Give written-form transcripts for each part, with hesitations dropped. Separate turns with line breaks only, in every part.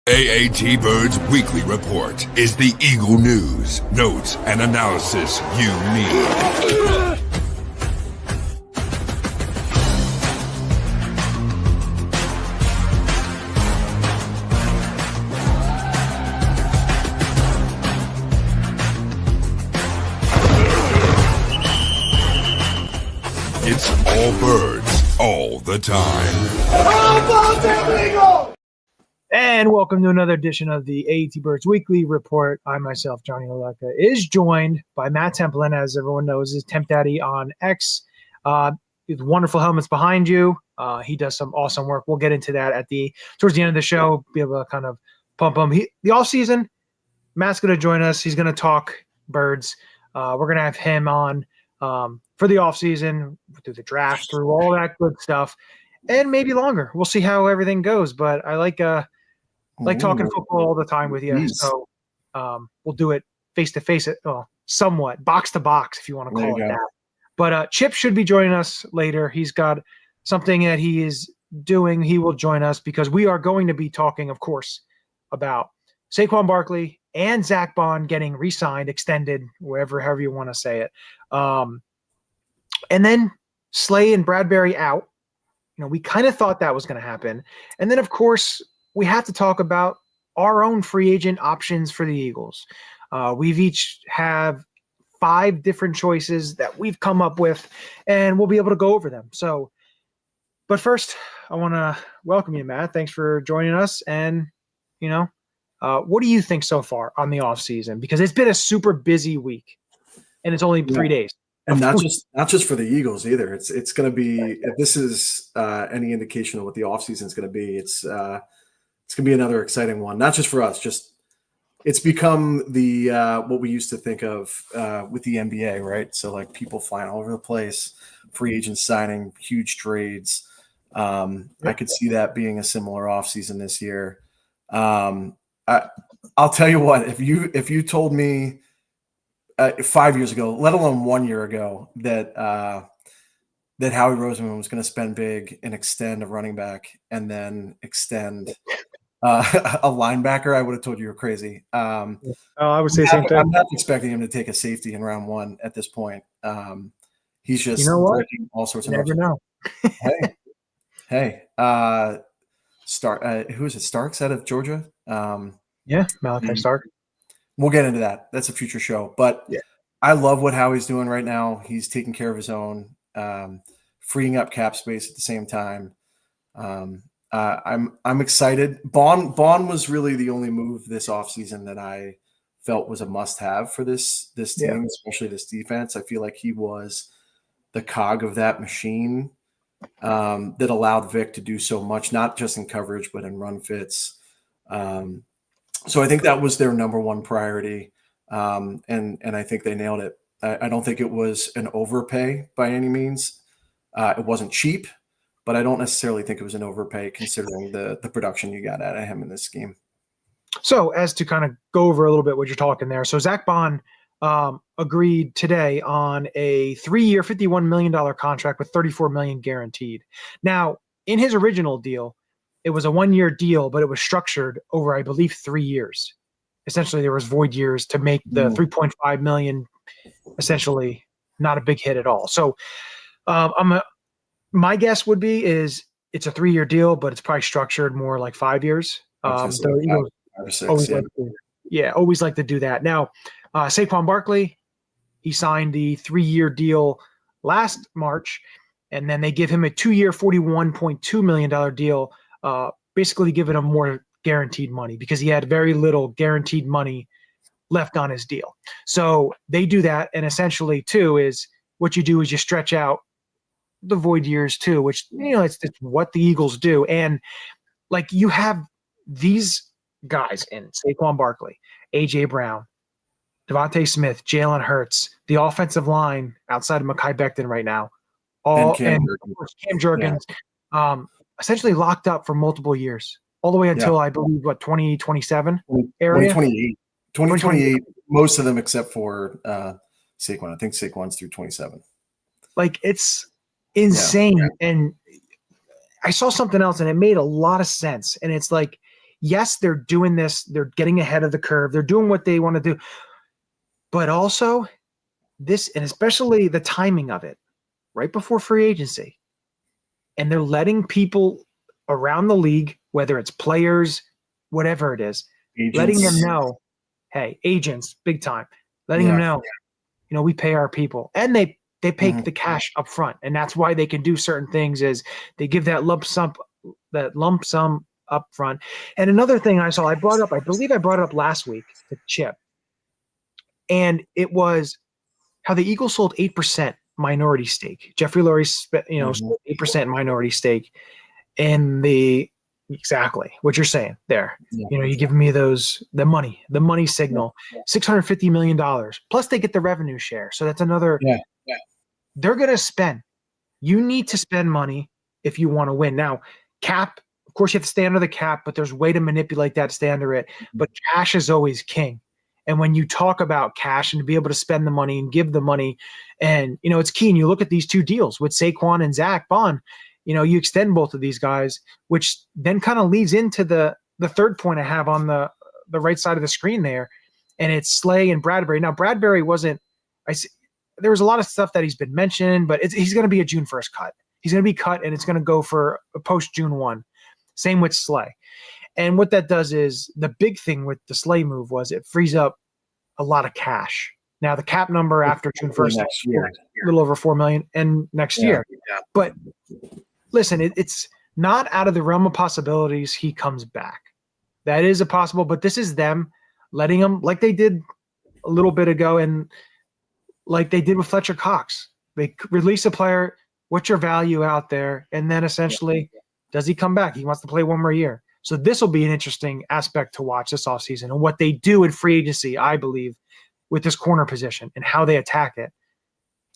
AATBirds Weekly Report is the Eagle news, notes, and analysis you need. It's all birds, all the time.
And welcome to another edition of the AATBirds Weekly Report. I myself, Johnny Ulecka, is joined by Matt Templin, as everyone knows, is Temp Daddy on X. With wonderful helmets behind you. He does some awesome work. We'll get into that towards the end of the show, be able to kind of pump him. The off season, Matt's going to join us. He's going to talk birds. We're going to have him on for the off season, through the draft, through all that good stuff, and maybe longer. We'll see how everything goes. But I like talking football all the time with you.
Jeez.
So we'll do it face to face, somewhat box to box, if you want to call it that. But Chip should be joining us later. He's got something that he is doing. He will join us because we are going to be talking, of course, about Saquon Barkley and Zach Baun getting re-signed, extended, however you want to say it. And then Slay and Bradbury out. We kind of thought that was going to happen. And then, of course, we have to talk about our own free agent options for the Eagles. We've each have 5 different choices that we've come up with, and we'll be able to go over them. So, but first, I want to welcome you, Matt. Thanks for joining us. And, what do you think so far on the off season? Because it's been a super busy week, and it's only 3 days.
And not just for the Eagles either. It's going to be, if this is any indication of what the offseason is going to be, it's going to be another exciting one. Not just for us, just it's become the what we used to think of with the NBA, right? So like people flying all over the place, free agents signing huge trades. I could see that being a similar offseason this year. I'll tell you what, if you told me 5 years ago, let alone 1 year ago, that Howie Roseman was going to spend big and extend a running back and then extend a linebacker, I would have told you were crazy.
I would say the same thing.
I'm not expecting him to take a safety in round 1 at this point. He's just breaking all sorts of
never know.
Hey, who is it? Starks out of Georgia?
Malachi Stark.
We'll get into that. That's a future show. But I love what Howie's doing right now. He's taking care of his own, freeing up cap space at the same time. I'm excited. Baun was really the only move this offseason that I felt was a must-have for this team, especially this defense. I feel like he was the cog of that machine that allowed Vic to do so much, not just in coverage, but in run fits. So I think that was their number one priority, and I think they nailed it. I don't think it was an overpay by any means. It wasn't cheap, but I don't necessarily think it was an overpay considering the production you got out of him in this scheme.
So as to kind of go over a little bit what you're talking there. So Zach Baun agreed today on a 3-year, $51 million contract with $34 million guaranteed. Now, in his original deal, it was a 1-year deal, but it was structured over, I believe, 3 years. Essentially, there was void years to make the $3.5 million essentially not a big hit at all. So my guess would be is it's a 3-year deal, but it's probably structured more like 5 years.
Five or six,
always like to do that. Now, Saquon Barkley, he signed the 3-year deal last March, and then they give him a 2-year, $41.2 million deal, basically giving him more guaranteed money because he had very little guaranteed money left on his deal. So they do that, and essentially, too, is what you do is you stretch out the void years, too, which, it's what the Eagles do. And, like, you have these guys in Saquon Barkley, A.J. Brown, Devontae Smith, Jalen Hurts, the offensive line outside of Mekhi Becton right now, and Cam Jurgens, essentially locked up for multiple years, all the way until I believe 2027 area.
2028, most of them except for Saquon. I think Saquon's through 27.
Like, it's insane. And I saw something else and it made a lot of sense. And it's like, yes, they're doing this. They're getting ahead of the curve. They're doing what they want to do. But also this, and especially the timing of it, right before free agency. And they're letting people around the league, whether it's players, whatever it is,
Agents.
letting them know, hey, agents, big time, letting them know, we pay our people. And they pay the cash up front. And that's why they can do certain things is they give that lump sum up front. And another thing I saw, I believe I brought it up last week to Chip. And it was how the Eagles sold 8% minority stake. Jeffrey Lurie, sold 8% minority stake. And exactly what you're saying there. Yeah. You give me the money signal, $650 million. Plus they get the revenue share. So that's another. Yeah. They're going to spend. You need to spend money if you want to win. Now, cap, of course, you have to stay under the cap, but there's a way to manipulate that to stay under it. But cash is always king. And when you talk about cash and to be able to spend the money and give the money, and, it's key. And you look at these two deals with Saquon and Zach Baun, you extend both of these guys, which then kind of leads into the third point I have on the right side of the screen there. And it's Slay and Bradbury. Now, Bradbury there was a lot of stuff that he's been mentioned, but he's going to be a June 1st cut. He's going to be cut, and it's going to go for a post June 1. Same with Slay. And what that does is the big thing with the Slay move was it frees up a lot of cash. Now the cap number after June 1st, next year, a little over $4 million, and next year. Yeah. But listen, it's not out of the realm of possibilities he comes back. That is a possible, but this is them letting him, like they did a little bit ago, and like they did with Fletcher Cox. They release a player. What's your value out there? And then essentially, does he come back? He wants to play one more year. So this will be an interesting aspect to watch this offseason and what they do in free agency, I believe, with this corner position and how they attack it.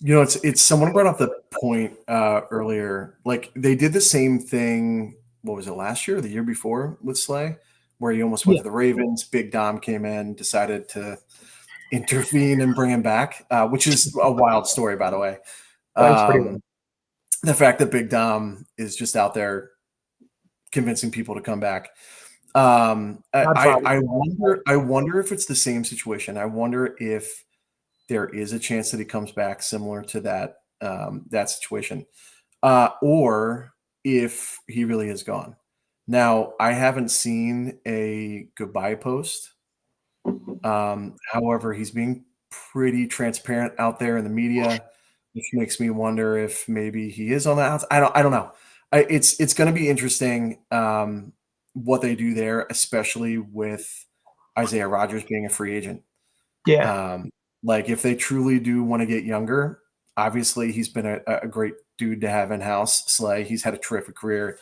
It's someone brought up the point earlier. Like they did the same thing. What was it, last year or the year before with Slay, where he almost went to the Ravens. Big Dom came in, decided to intervene and bring him back, which is a wild story, by the way. The fact that Big Dom is just out there convincing people to come back. I wonder if it's the same situation. I wonder if there is a chance that he comes back similar to that situation, or if he really is gone. Now, I haven't seen a goodbye post. However, he's being pretty transparent out there in the media, which makes me wonder if maybe he is on the outside. I don't know. It's going to be interesting what they do there, especially with Isaiah Rodgers being a free agent.
Yeah.
Like if they truly do want to get younger, obviously he's been a great dude to have in-house. Slay, he's had a terrific career,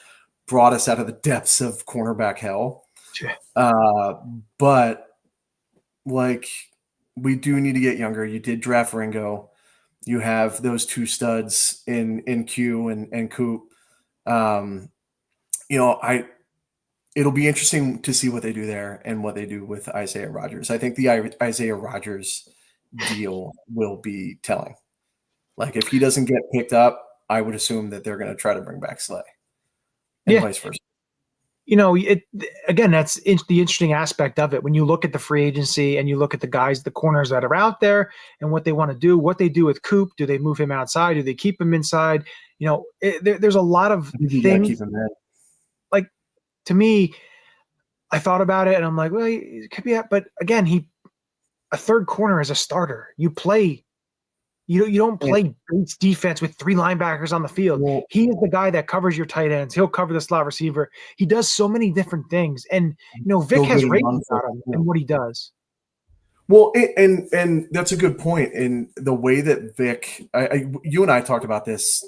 brought us out of the depths of cornerback hell.
Sure.
But like we do need to get younger. You did draft Ringo. You have those two studs in Q and Coop. It'll be interesting to see what they do there and what they do with Isaiah Rodgers. I think the Isaiah Rodgers deal will be telling. Like if he doesn't get picked up, I would assume that they're going to try to bring back Slay, and vice versa.
That's the interesting aspect of it. When you look at the free agency and you look at the corners that are out there and what they want to do, what they do with Coop. Do they move him outside? Do they keep him inside? There's a lot of things.
Keep him in.
Like to me, I thought about it and I'm like, well, it could be, but again, a third corner is a starter. You play. You don't play base defense with three linebackers on the field. Yeah. He is the guy that covers your tight ends. He'll cover the slot receiver. He does so many different things. And Vic has ratings on him and what he does.
Well, and that's a good point. In the way that Vic, you and I talked about this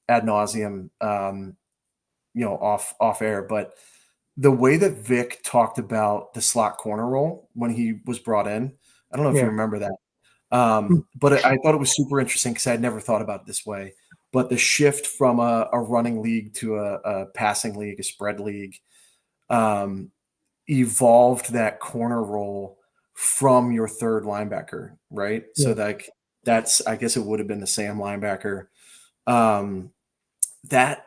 ad nauseum, off air, but the way that Vic talked about the slot corner role when he was brought in, I don't know if you remember that. But I thought it was super interesting because I had never thought about it this way. But the shift from a running league to a passing league, a spread league, evolved that corner role from your third linebacker, right? Yeah. So I guess it would have been the Sam linebacker. That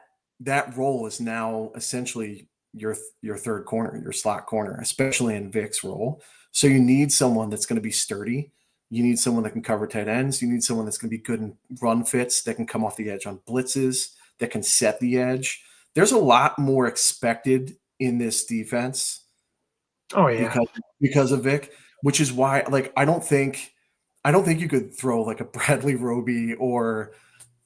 role is now essentially your third corner, your slot corner, especially in Vic's role. So you need someone that's going to be sturdy. You need someone that can cover tight ends. You need someone that's going to be good in run fits, that can come off the edge on blitzes, that can set the edge. There's a lot more expected in this defense.
Oh yeah,
because of Vic, which is why, like, I don't think you could throw like a Bradley Roby or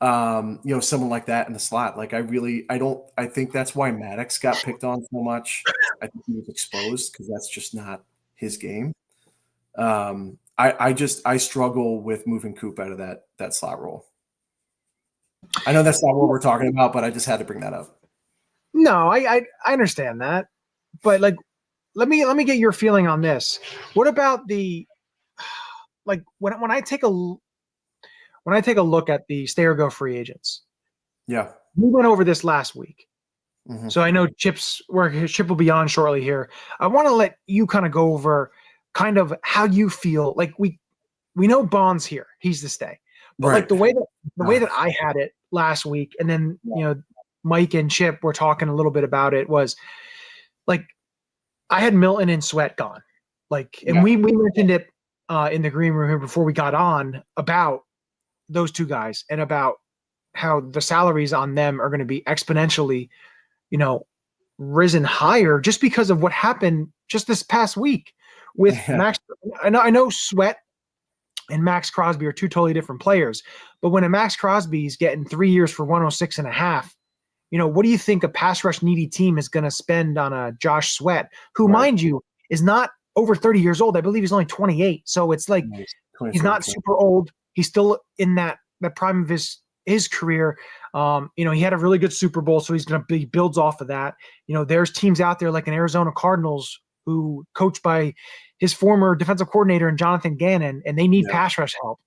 someone like that in the slot. Like, I think that's why Maddox got picked on so much. I think he was exposed because that's just not his game. I struggle with moving Coop out of that slot role. I know that's not what we're talking about, but I just had to bring that up.
No, I understand that, but like, let me get your feeling on this. What about the like when I take a look at the stay or go free agents?
Yeah,
we went over this last week,
mm-hmm.
so I know Chip will be on shortly here. I want to let you kind of go over kind of how you feel. Like we know Baun's here; he's the stay. But like the way that I had it last week, and then Mike and Chip were talking a little bit about it, was like I had Milton and Sweat gone. Like, and we mentioned it in the green room here before we got on about those two guys and about how the salaries on them are going to be exponentially, risen higher just because of what happened just this past week with Max. I know Sweat and Max Crosby are two totally different players, but when a Max Crosby's getting 3 years for 106.5, what do you think a pass rush needy team is going to spend on a Josh Sweat, who, mind you, is not over 30 years old? I believe he's only 28. So it's like he's not super old. He's still in that prime of his career. He had a really good Super Bowl, so he's going to be builds off of that. There's teams out there like an Arizona Cardinals who coached by his former defensive coordinator and Jonathan Gannon, and they need pass rush help.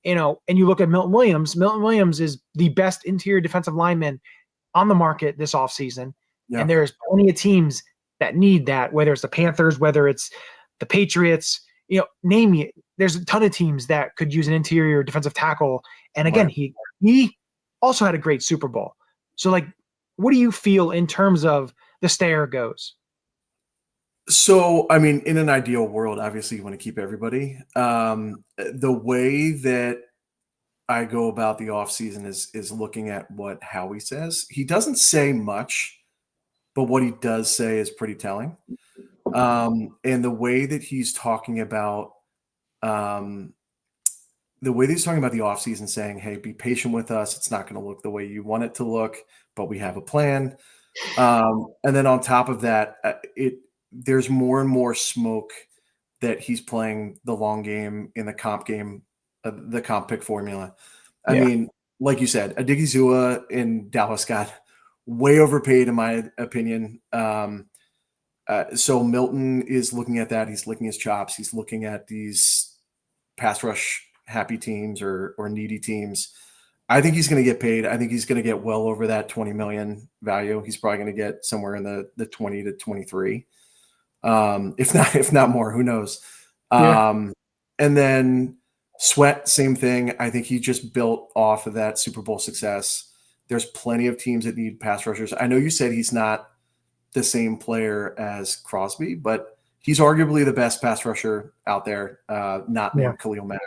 And you look at Milton Williams. Milton Williams is the best interior defensive lineman on the market this offseason. Yeah. And there's plenty of teams that need that, whether it's the Panthers, whether it's the Patriots, name it. There's a ton of teams that could use an interior defensive tackle. And again, he also had a great Super Bowl. So like, what do you feel in terms of the stay or goes?
So, I mean, in an ideal world, obviously you want to keep everybody. The way that I go about the offseason is looking at what Howie says. He doesn't say much, but what he does say is pretty telling. And the way that he's talking about the offseason, saying, hey, be patient with us. It's not going to look the way you want it to look, but we have a plan. And then on top of that, there's more and more smoke that he's playing the long game in the comp game, the comp pick formula. I mean, like you said, Adigizua in Dallas got way overpaid, in my opinion. So Milton is looking at that. He's licking his chops. He's looking at these pass rush happy teams or needy teams. I think he's going to get paid. I think he's going to get well over that 20 million value. He's probably going to get somewhere in the 20 to 23. If not more, who knows? And then Sweat, same thing. I think he just built off of that Super Bowl success. There's plenty of teams that need pass rushers. I know you said he's not the same player as Crosby, but he's arguably the best pass rusher out there, not named Khalil Mack,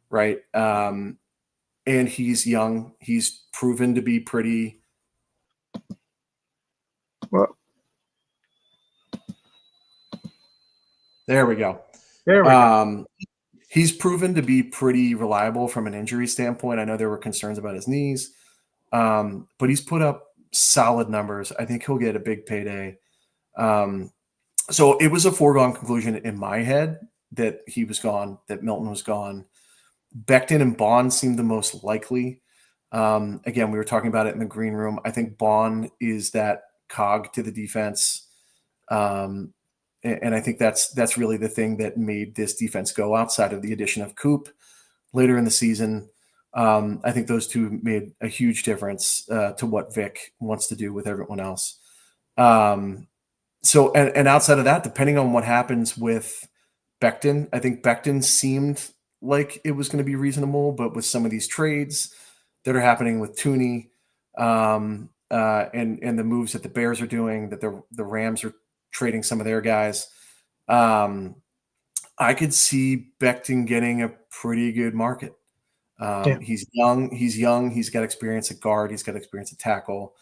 right? And he's young. He's proven to be pretty.
Well,
there we go. He's proven to be pretty reliable from an injury standpoint. I know there were concerns about his knees, but he's put up solid numbers. I think he'll get a big payday. So it was a foregone conclusion in my head that he was gone, that Milton was gone. Becton and Baun seemed the most likely. Again, we were talking about it in the green room. I think Baun is that cog to the defense. And I think that's really the thing that made this defense go, outside of the addition of Coop later in the season. I think those two made a huge difference to what Vic wants to do with everyone else. So outside of that, depending on what happens with Becton, I think Becton seemed like it was going to be reasonable, but with some of these trades that are happening with Tooney, and the moves that the Bears are doing, that the Rams are trading some of their guys, I could see Becton getting a pretty good market. He's young. He's got experience at guard. He's got experience at tackle.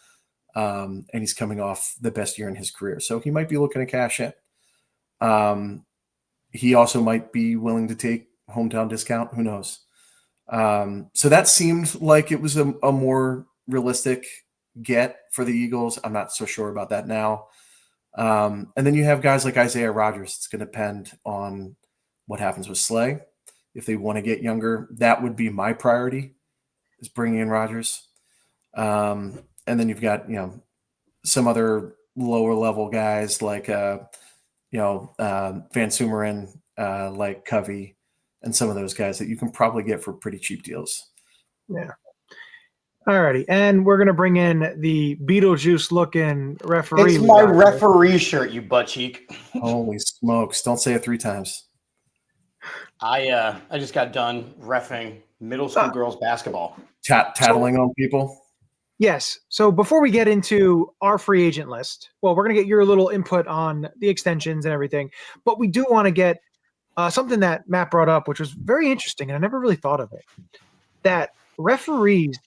And he's coming off the best year in his career. So he might be looking to cash in. He also might be willing to take hometown discount. Who knows? So that seemed like it was a more realistic get for the Eagles. I'm not so sure about that now. And then you have guys like Isaiah Rodgers. It's going to depend on what happens with Slay. If they want to get younger, that would be my priority, is bringing in Rodgers. And then you've got, some other lower level guys like, Van Sumeren, like Covey, and some of those guys that you can probably get for pretty cheap deals.
Yeah. All righty. And we're going to bring in the Beetlejuice looking referee.
It's my referee shirt, you butt cheek.
Holy smokes. Don't say it 3 times.
I just got done reffing middle school girls basketball.
Tattling on people?
Yes. So before we get into our free agent list, well, we're going to get your little input on the extensions and everything. But we do want to get something that Matt brought up, which was very interesting, and I never really thought of it, that referees,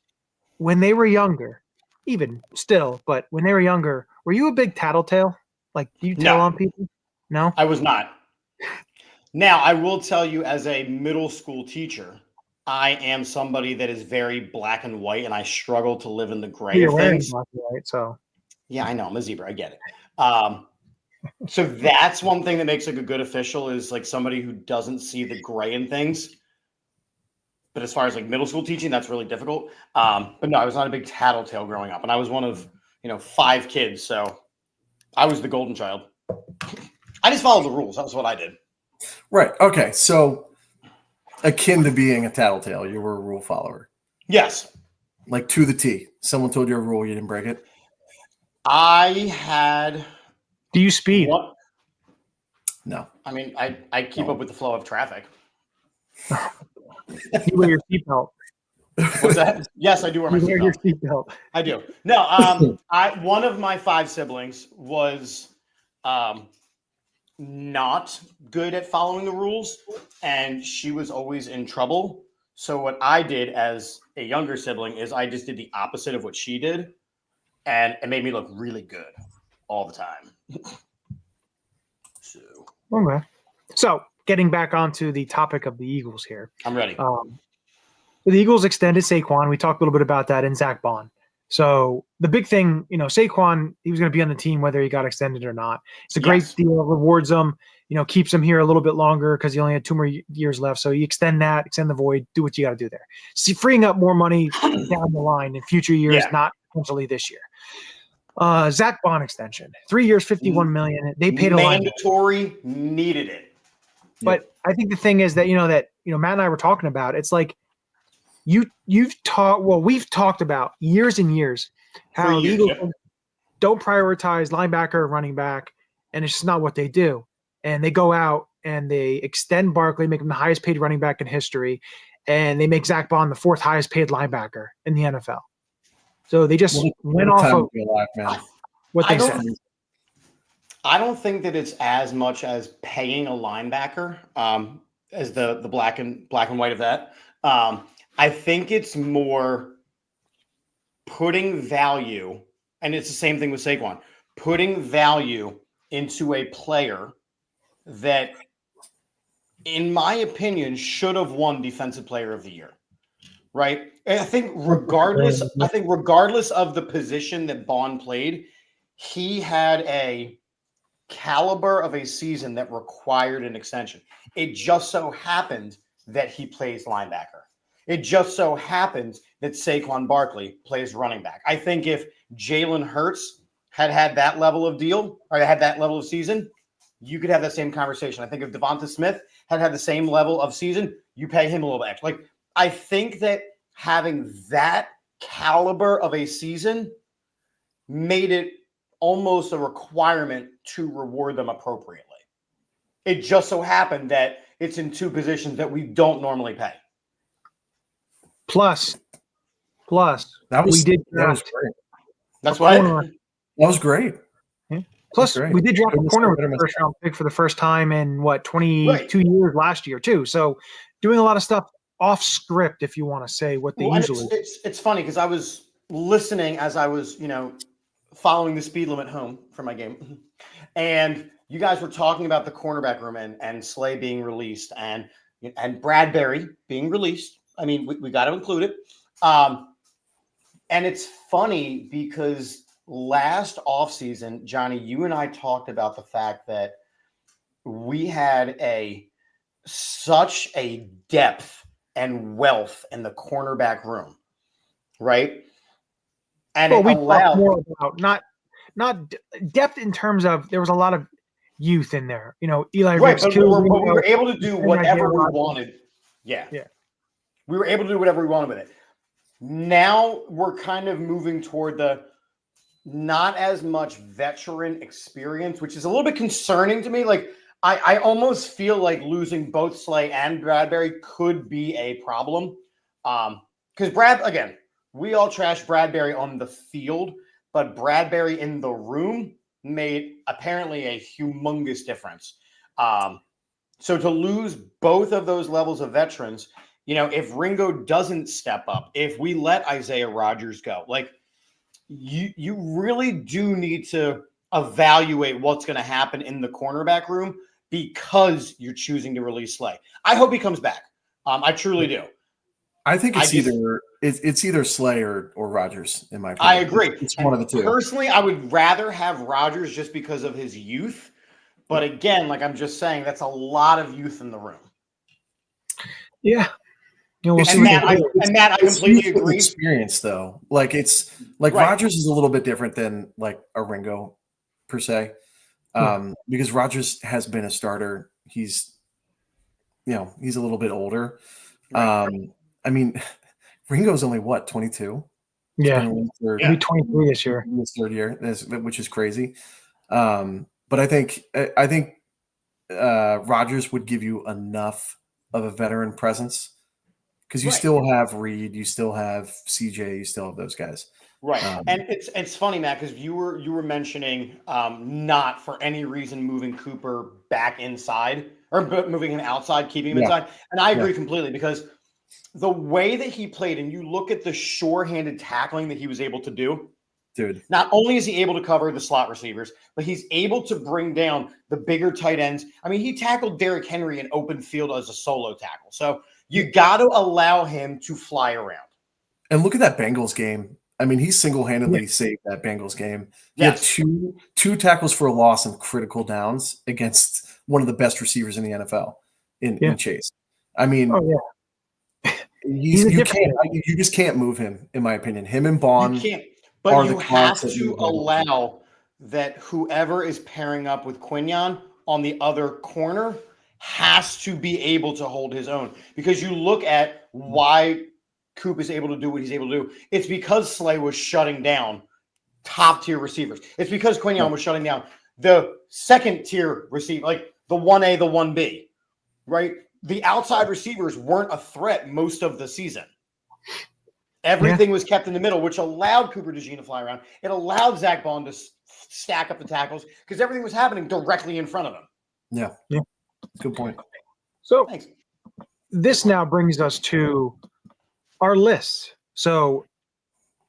when they were younger, even still, but when they were younger, were you a big tattletale? Like, do you tell on people? No?
I was not. Now, I will tell you, as a middle school teacher, I am somebody that is very black and white, and I struggle to live in the gray
You're
of
wearing
things.
black and white, so.
Yeah, I know. I'm a zebra. I get it. So that's one thing that makes like a good official, is like somebody who doesn't see the gray in things. But as far as like middle school teaching, that's really difficult. But no, I was not a big tattletale growing up, and I was one of 5 kids, so I was the golden child. I just followed the rules. That's what I did.
Right. Okay. So akin to being a tattletale, you were a rule follower.
Yes.
Like to the T. Someone told you a rule, you didn't break it?
I had.
Do you speed?
What?
No.
I mean, I keep up with the flow of traffic.
You wear your seatbelt.
What's that? Yes, I do wear my
You wear your
seatbelt.
seatbelt.
I do. No, one of my 5 siblings was not good at following the rules, and she was always in trouble. So what I did as a younger sibling is I just did the opposite of what she did, and it made me look really good all the time.
Okay. So getting back onto the topic of the Eagles here.
I'm ready.
The Eagles extended Saquon. We talked a little bit about that in Zach Baun. So the big thing, Saquon, he was going to be on the team whether he got extended or not. It's a great deal, rewards him, keeps him here a little bit longer because he only had 2 more years left. So you extend the void, do what you got to do there. See, freeing up more money down the line in future years, not potentially this year. Zach Baun extension, 3 years, $51 million. They paid a
mandatory, needed it.
But I think the thing is that Matt and I were talking about. It's like we've talked about years and years how the Eagles don't prioritize linebacker, running back, and it's just not what they do. And they go out and they extend Barkley, make him the highest paid running back in history, and they make Zach Baun the 4th highest paid linebacker in the NFL. So they just went off of what they said.
I don't think that it's as much as paying a linebacker as the black and white of that. I think it's more putting value, and it's the same thing with Saquon, putting value into a player that, in my opinion, should have won Defensive Player of the Year. Right? And I think regardless of the position that Baun played, he had a caliber of a season that required an extension. It just so happened that he plays linebacker. It just so happens that Saquon Barkley plays running back. I think if Jalen Hurts had that level of deal, or had that level of season, you could have that same conversation. I think if Devonta Smith had the same level of season, you pay him a little bit extra. Like, I think that having that caliber of a season made it almost a requirement to reward them appropriately. It just so happened that it's in 2 positions that we don't normally pay.
Plus,
that was
we did
that was
draft.
great.
That's what
corner.
That was great.
Yeah. Plus, we did draft a corner with the first round pick for the first time in 22 years last year too. So, doing a lot of stuff off script, if you want to say what they usually.
It's funny because I was listening as I was following the speed limit home for my game, and you guys were talking about the cornerback room and Slay being released and Bradbury being released. I mean, we got to include it. And it's funny because last offseason, Johnny, you and I talked about the fact that we had such a depth and wealth in the cornerback room, right? And
we talked more about not depth in terms of there was a lot of youth in there. Eli Ricks.
But we were able to do whatever we wanted. Yeah. We were able to do whatever we wanted with it. Now we're kind of moving toward the not as much veteran experience, which is a little bit concerning to me. Like I almost feel like losing both Slay and Bradbury could be a problem. Because again, we all trashed Bradbury on the field, but Bradbury in the room made apparently a humongous difference. So to lose both of those levels of veterans, if Ringo doesn't step up, if we let Isaiah Rodgers go, like you really do need to evaluate what's going to happen in the cornerback room because you're choosing to release Slay. I hope he comes back. I truly do.
I think it's either Slay or Rodgers, in my opinion.
I agree.
It's one of the two.
Personally, I would rather have Rodgers just because of his youth. But again, like I'm just saying, that's a lot of youth in the room.
Yeah.
Matt, I completely agree.
Experience, though. Like it's like Rodgers is a little bit different than like a Ringo per se. Because Rodgers has been a starter. He's a little bit older. Right. I mean, Ringo's only 22?
Yeah. He'll be 23 this year.
His third year, which is crazy. But I think Rodgers would give you enough of a veteran presence because you still have Reed, you still have CJ, you still have those guys.
Right. And it's funny, Matt, because you were mentioning not for any reason moving Cooper back inside or moving him outside, keeping him inside. And I agree completely because the way that he played, and you look at the sure-handed tackling that he was able to do,
dude.
Not only is he able to cover the slot receivers, but he's able to bring down the bigger tight ends. I mean, he tackled Derrick Henry in open field as a solo tackle. So you got to allow him to fly around.
And look at that Bengals game. I mean, he single-handedly saved that Bengals game. He had two tackles for a loss in critical downs against one of the best receivers in the NFL in Chase. I mean, you just can't move him, in my opinion. Him and Baun.
You can't, but you have to allow that whoever is pairing up with Quinyon on the other corner has to be able to hold his own. Because you look at why Coop is able to do what he's able to do. It's because Slay was shutting down top-tier receivers. It's because Quinyon was shutting down the second-tier receiver, like the 1A, the 1B, right? The outside receivers weren't a threat most of the season. Everything was kept in the middle, which allowed Cooper DeJean to fly around. It allowed Zach Baun to stack up the tackles because everything was happening directly in front of him.
Yeah. Good point.
So this now brings us to our list. So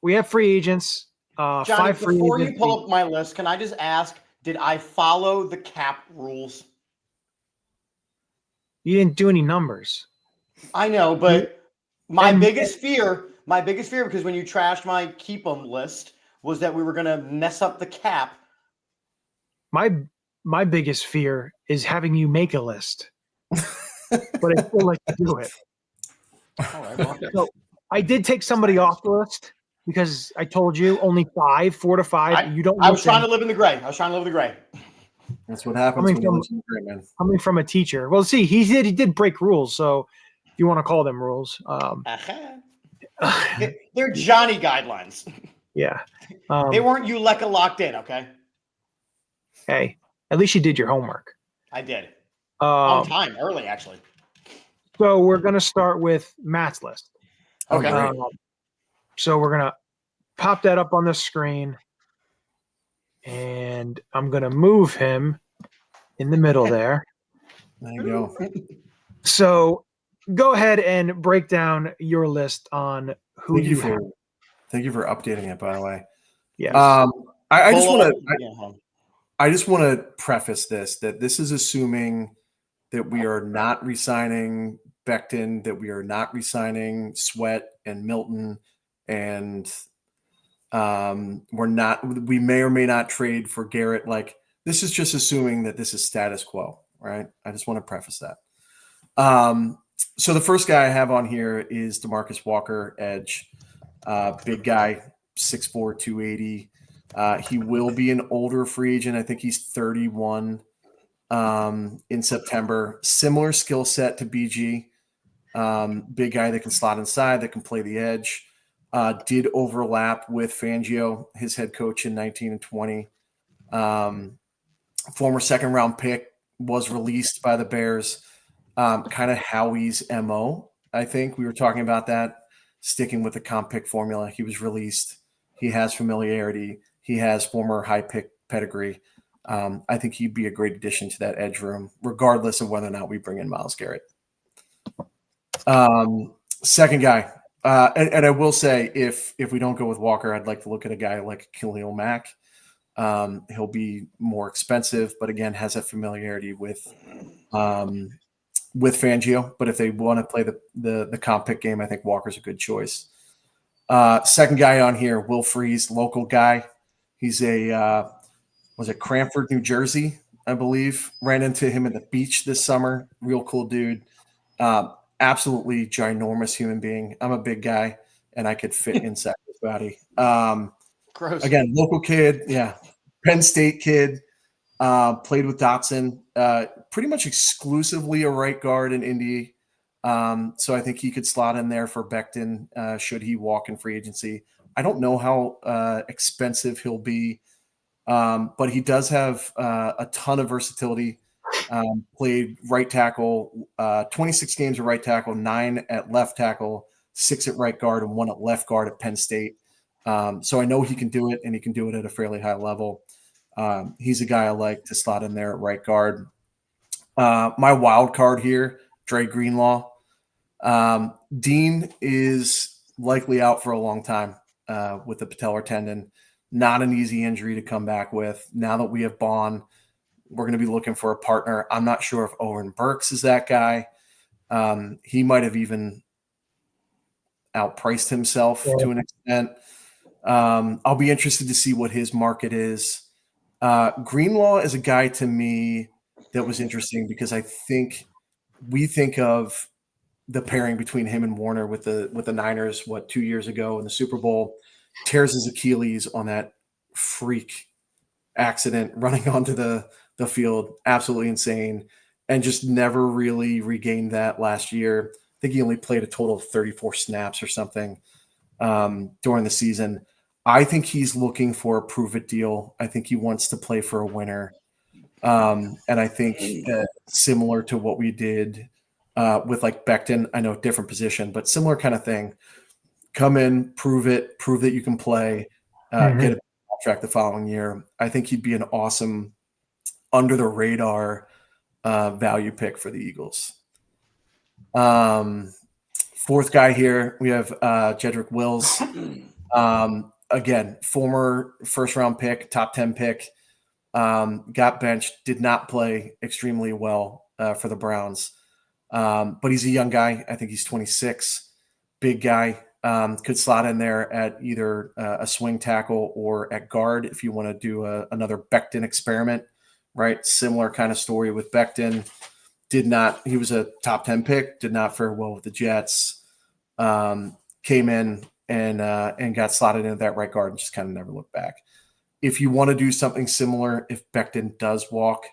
we have free agents.
Johnny,
5 free
before
agents.
you pull up my list, can I just ask, did I follow the cap rules?
You didn't do any numbers.
I know, but my biggest fear, because when you trashed my keep 'em list, was that we were going to mess up the cap.
My biggest fear is having you make a list, but I still like to do it.
All right, well.
So I did take somebody off the list because I told you only 4 to 5. You don't.
I was trying to live in the gray.
That's what happens when you listen to gray, man.
Coming from a teacher. Well, see, he did break rules. So if you want to call them rules,
they're Johnny guidelines.
Yeah,
they weren't Ulecka locked in. Okay.
Hey, at least you did your homework.
I did. On time, early actually.
So we're gonna start with Matt's list.
Okay.
So we're gonna pop that up on the screen, and I'm going to move him in the middle there.
There you go.
So go ahead and break down your list on who
Thank
you have.
Thank you for updating it, by the way.
Yes.
I just want to preface that this is assuming that we are not re-signing Becton, that we are not re-signing Sweat and Milton, and we may or may not trade for Garrett. Like, this is just assuming that this is status quo, right? I just want to preface that. So the first guy I have on here is DeMarcus Walker, edge. Big guy, 6'4", 280. He will be an older free agent. I think he's 31 in September. Similar skill set to BG. Big guy that can slot inside, that can play the edge. Did overlap with Fangio, his head coach in 19 and 20. Former second-round pick, was released by the Bears. Kind of Howie's MO, I think. We were talking about that, sticking with the comp pick formula. He was released. He has familiarity. He has former high pick pedigree. I think he'd be a great addition to that edge room, regardless of whether or not we bring in Myles Garrett. Second guy, and I will say, if we don't go with Walker, I'd like to look at a guy like Khalil Mack. He'll be more expensive, but again, has that familiarity with Fangio. But if they want to play the comp pick game, I think Walker's a good choice. Second guy on here, Will Freeze, local guy. He's was it Cranford, New Jersey, I believe. Ran into him at the beach this summer. Real cool dude. Absolutely ginormous human being. I'm a big guy, and I could fit inside his body.
Gross.
Again, local kid. Yeah. Penn State kid. Played with Dotson. Pretty much exclusively a right guard in Indy. So I think he could slot in there for Becton should he walk in free agency. I don't know how expensive he'll be, but he does have a ton of versatility. Played right tackle, 26 games at right tackle, 9 at left tackle, 6 at right guard, and 1 at left guard at Penn State. So I know he can do it, and he can do it at a fairly high level. He's a guy I like to slot in there at right guard. My wild card here, Dre Greenlaw. Dean is likely out for a long time with the patellar tendon. Not an easy injury to come back with. Now that we have Baun, we're going to be looking for a partner. I'm not sure if Owen Burks is that guy. He might have even outpriced himself to an extent. I'll be interested to see what his market is. Greenlaw is a guy to me that was interesting because I think we think of the pairing between him and Warner with the Niners, 2 years ago in the Super Bowl, tears his Achilles on that freak accident running onto the field. Absolutely insane. And just never really regained that last year. I think he only played a total of 34 snaps or something during the season. I think he's looking for a prove-it deal. I think he wants to play for a winner. And I think similar to what we did with like Becton, I know different position, but similar kind of thing. Come in, prove that you can play, get a contract the following year. I think he'd be an awesome under the radar value pick for the Eagles. Fourth guy here, we have Jedrick Wills. Again, former first round pick, top 10 pick, got benched, did not play extremely well for the Browns. But he's a young guy. I think he's 26, big guy. Could slot in there at either a swing tackle or at guard if you want to do another Becton experiment, right? Similar kind of story with Becton. He was a top 10 pick, did not fare well with the Jets. Came in and got slotted into that right guard and just kind of never looked back. If you want to do something similar, if Becton does walk,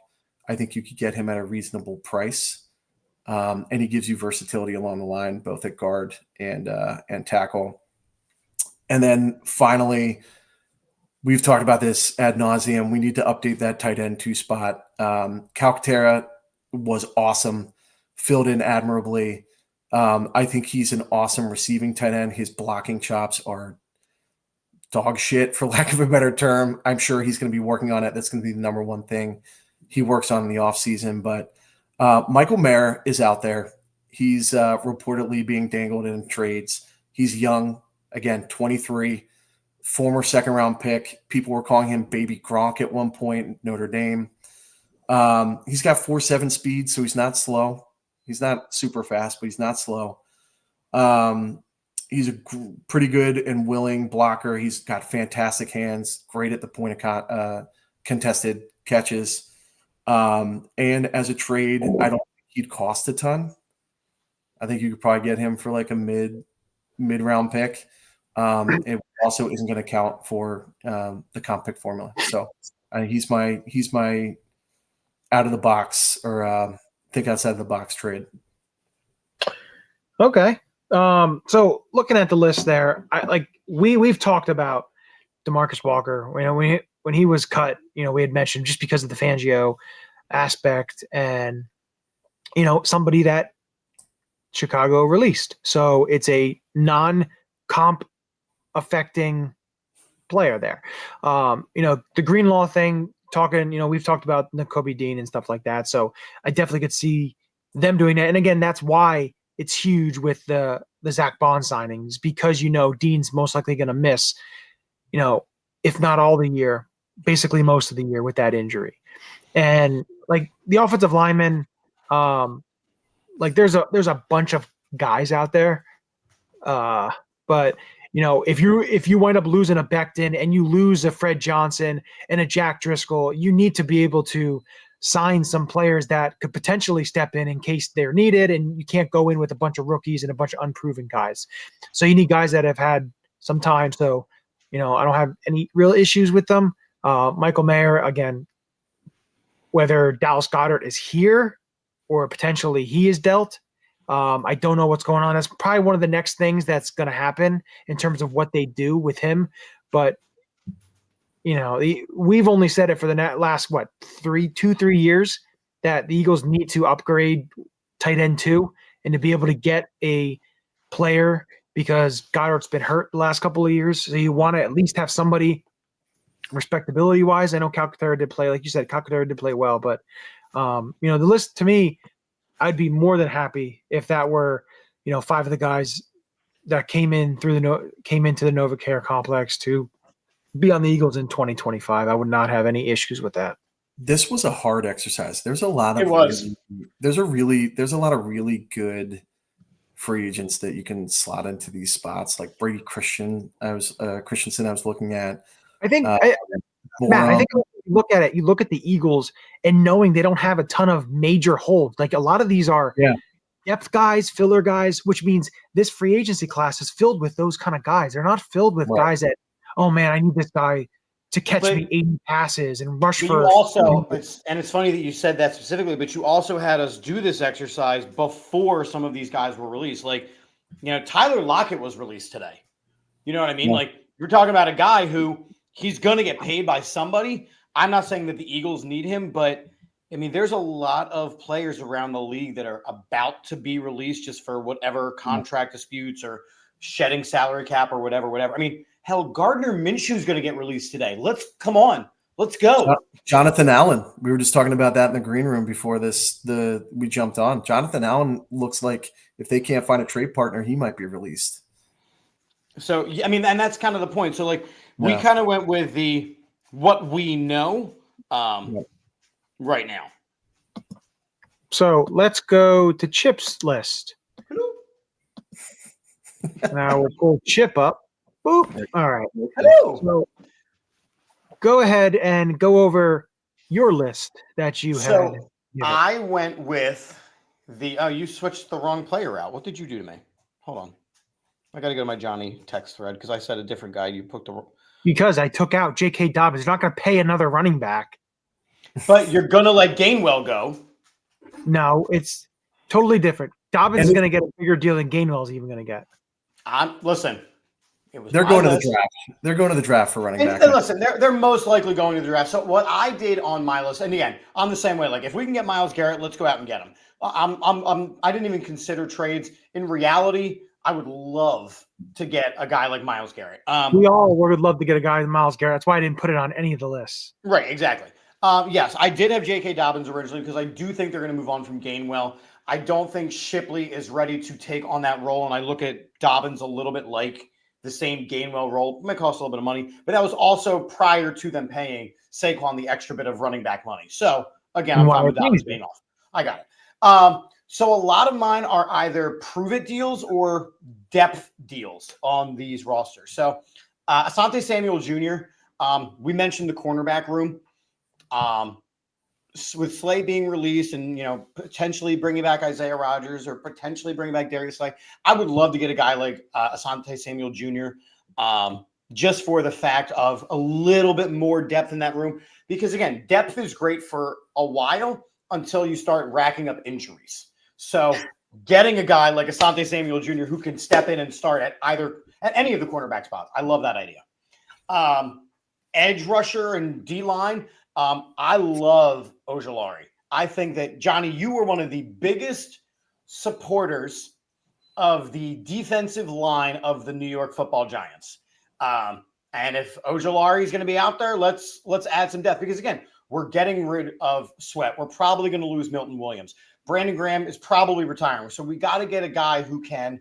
I think you could get him at a reasonable price. And he gives you versatility along the line, both at guard and tackle. And then finally, we've talked about this ad nauseum. We need to update that tight end 2 spot. Calcaterra was awesome, filled in admirably. I think he's an awesome receiving tight end. His blocking chops are dog shit, for lack of a better term. I'm sure he's going to be working on it. That's going to be the number one thing he works on in the offseason. But Michael Mayer is out there. He's reportedly being dangled in trades. He's young, again, 23, former second-round pick. People were calling him Baby Gronk at one point in Notre Dame. He's got 4.7 speed, so he's not slow. He's not super fast, but he's not slow. He's a pretty good and willing blocker. He's got fantastic hands, great at the point of contested catches. And as a trade, I don't think he'd cost a ton. I think you could probably get him for like a mid-round pick. It also isn't going to count for the comp pick formula. So he's my out of the box or think outside the box trade.
Okay. So looking at the list there, we've talked about DeMarcus Walker. You know, when he was cut, you know, we had mentioned just because of the Fangio aspect and, you know, somebody that Chicago released. So it's a non-comp affecting player there. You know, the Greenlaw thing, talking, you know, we've talked about Nakobe Dean and stuff like that. So I definitely could see them doing that. And again, that's why it's huge with the Zach Baun signings, because, you know, Dean's most likely going to miss, you know, if not all the year, basically most of the year with that injury. And like the offensive linemen, like there's a bunch of guys out there. But you know, if you wind up losing a Becton and you lose a Fred Johnson and a Jack Driscoll, you need to be able to sign some players that could potentially step in case they're needed, and you can't go in with a bunch of rookies and a bunch of unproven guys. So you need guys that have had some time. So, you know, I don't have any real issues with them. Michael Mayer, again, whether Dallas Goedert is here or potentially he is dealt, I don't know what's going on. That's probably one of the next things that's going to happen in terms of what they do with him. But, you know, we've only said it for the last, 3 years that the Eagles need to upgrade tight end 2 and to be able to get a player, because Goddard's been hurt the last couple of years. So you want to at least have somebody respectability-wise. I know Calcaterra did play, like you said, Calcaterra did play well. But, you know, the list to me, I'd be more than happy if that were, you know, 5 of the guys that came into the NovaCare complex to be on the Eagles in 2025. I would not have any issues with that.
This was a hard exercise. There's a lot of there's a lot of really good free agents that you can slot into these spots, like Brady Christensen. I was looking at.
I think Matt, I think look at it. You look at the Eagles and knowing they don't have a ton of major holes. Like a lot of these are depth guys, filler guys, which means this free agency class is filled with those kind of guys. They're not filled with guys that, oh man, I need this guy to catch me 80 passes and rush for.
It's funny that you said that specifically, but you also had us do this exercise before some of these guys were released. Like, you know, Tyler Lockett was released today. You know what I mean? Yeah. Like, you're talking about a guy who he's going to get paid by somebody. I'm not saying that the Eagles need him, but I mean, there's a lot of players around the league that are about to be released just for whatever contract disputes or shedding salary cap or whatever. I mean, hell, Gardner Minshew is going to get released today. Let's go.
Jonathan Allen. We were just talking about that in the green room before we jumped on. Jonathan Allen looks like if they can't find a trade partner, he might be released.
So, I mean, and that's kind of the point. So, like, we kind of went with what we know right now.
So let's go to Chip's list. Now we'll pull Chip up. Boop. All right.
Hello.
So go ahead and go over your list that you had.
So I went with you switched the wrong player out. What did you do to me? Hold on. I got to go to my Johnny text thread because I said a different guy. You put
because I took out J.K. Dobbins. You're not going to pay another running back.
But you're going to let Gainwell go.
No, it's totally different. Dobbins is going to get a bigger deal than Gainwell is even going to get.
Listen.
They're going to the draft. They're going to the draft for running back.
And listen, they're most likely going to the draft. So what I did on my list, and again, I'm the same way. Like if we can get Myles Garrett, let's go out and get him. I didn't even consider trades. In reality, I would love to get a guy like Myles Garrett.
We all would love to get a guy like Myles Garrett. That's why I didn't put it on any of the lists.
Right, exactly. Yes, I did have J.K. Dobbins originally because I do think they're going to move on from Gainwell. I don't think Shipley is ready to take on that role, and I look at Dobbins a little bit like the same Gainwell role. It might cost a little bit of money, but that was also prior to them paying Saquon the extra bit of running back money. So, again, I'm fine with Dobbins being off. I got it. So a lot of mine are either prove-it deals or depth deals on these rosters. So Asante Samuel Jr., we mentioned the cornerback room. With Slay being released and, potentially bringing back Isaiah Rodgers or potentially bringing back Darius Slay, I would love to get a guy like Asante Samuel Jr. Just for the fact of a little bit more depth in that room. Because, again, depth is great for a while until you start racking up injuries. So getting a guy like Asante Samuel Jr. who can step in and start at any of the cornerback spots, I love that idea. Edge rusher and D-line, I love Ojulari. I think that, Johnny, you were one of the biggest supporters of the defensive line of the New York Football Giants. And if Ojulari is going to be out there, let's add some depth. Because, again, we're getting rid of Sweat. We're probably going to lose Milton Williams. Brandon Graham is probably retiring. So we got to get a guy who can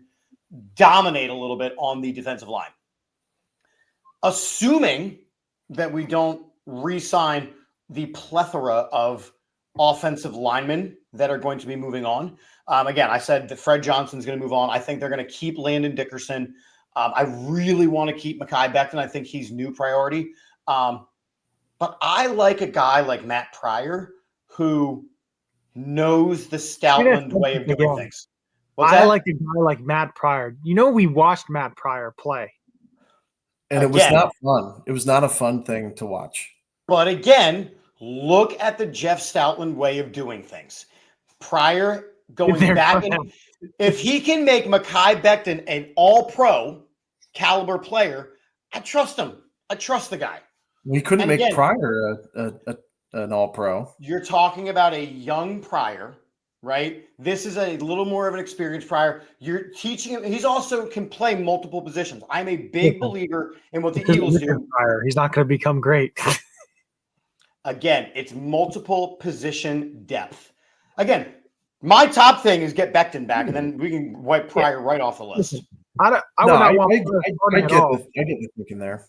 dominate a little bit on the defensive line. Assuming that we don't re-sign the plethora of offensive linemen that are going to be moving on. Again, I said that Fred Johnson's going to move on. I think they're going to keep Landon Dickerson. I really want to keep Mekhi Becton. I think he's new priority. But I like a guy like Matt Pryor who knows the Stoutland way of doing things.
I like a guy like Matt Pryor. We watched Matt Pryor play.
And it was not fun. It was not a fun thing to watch.
But again, look at the Jeff Stoutland way of doing things. Pryor going back in. If he can make Mekhi Becton an all-pro caliber player, I trust him. I trust the guy.
We couldn't make Pryor an all-pro.
You're talking about a young Pryor, right? This is a little more of an experienced Pryor. You're teaching him. He's also can play multiple positions. I'm a big believer in what the Eagles do.
Pryor. He's not going to become great.
Again, it's multiple position depth. Again, my top thing is get Becton back, and then we can wipe Pryor right off the list.
I get
the thinking there.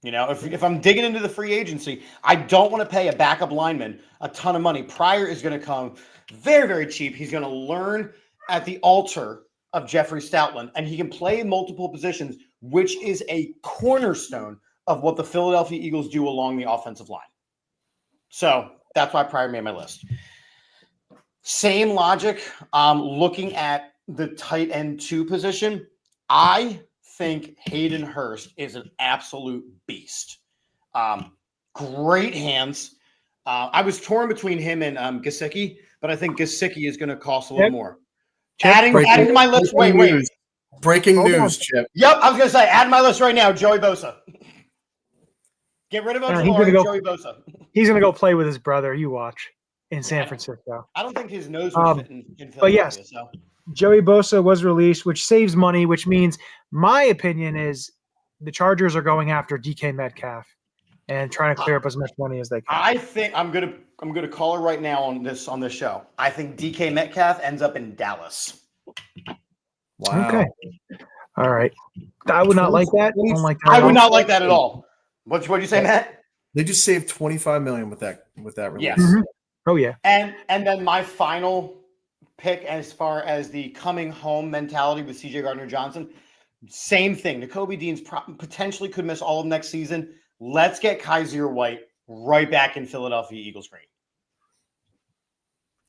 If I'm digging into the free agency, I don't want to pay a backup lineman a ton of money. Pryor is going to come very, very cheap. He's going to learn at the altar of Jeffrey Stoutland, and he can play multiple positions, which is a cornerstone of what the Philadelphia Eagles do along the offensive line. So that's why Pryor made my list. Same logic. Looking at the tight end 2 position, I think Hayden Hurst is an absolute beast. Great hands. I was torn between him and Gesicki, but I think Gesicki is going to cost a little more. Adding to my list. Wait.
Breaking news, Chip.
Yep, I was going to say, add to my list right now, Joey Bosa. Get rid of Joey Bosa.
He's going to go play with his brother. You watch in San Francisco.
I don't think his nose would fit in Philadelphia.
But yes,
so.
Joey Bosa was released, which saves money, which means my opinion is the Chargers are going after DK Metcalf and trying to clear up as much money as they can.
I think I'm gonna call her right now on this show. I think DK Metcalf ends up in Dallas.
Wow.
Okay. All right. I would not like that. I don't like that.
I would not like that at all. What'd you say, Matt?
They just saved $25 million with that release.
Yes.
Mm-hmm. Oh yeah.
And then my final pick as far as the coming home mentality with CJ Gardner-Johnson, same thing. Nakobe Dean's potentially could miss all of next season. Let's get Kaiser White right back in Philadelphia Eagles green.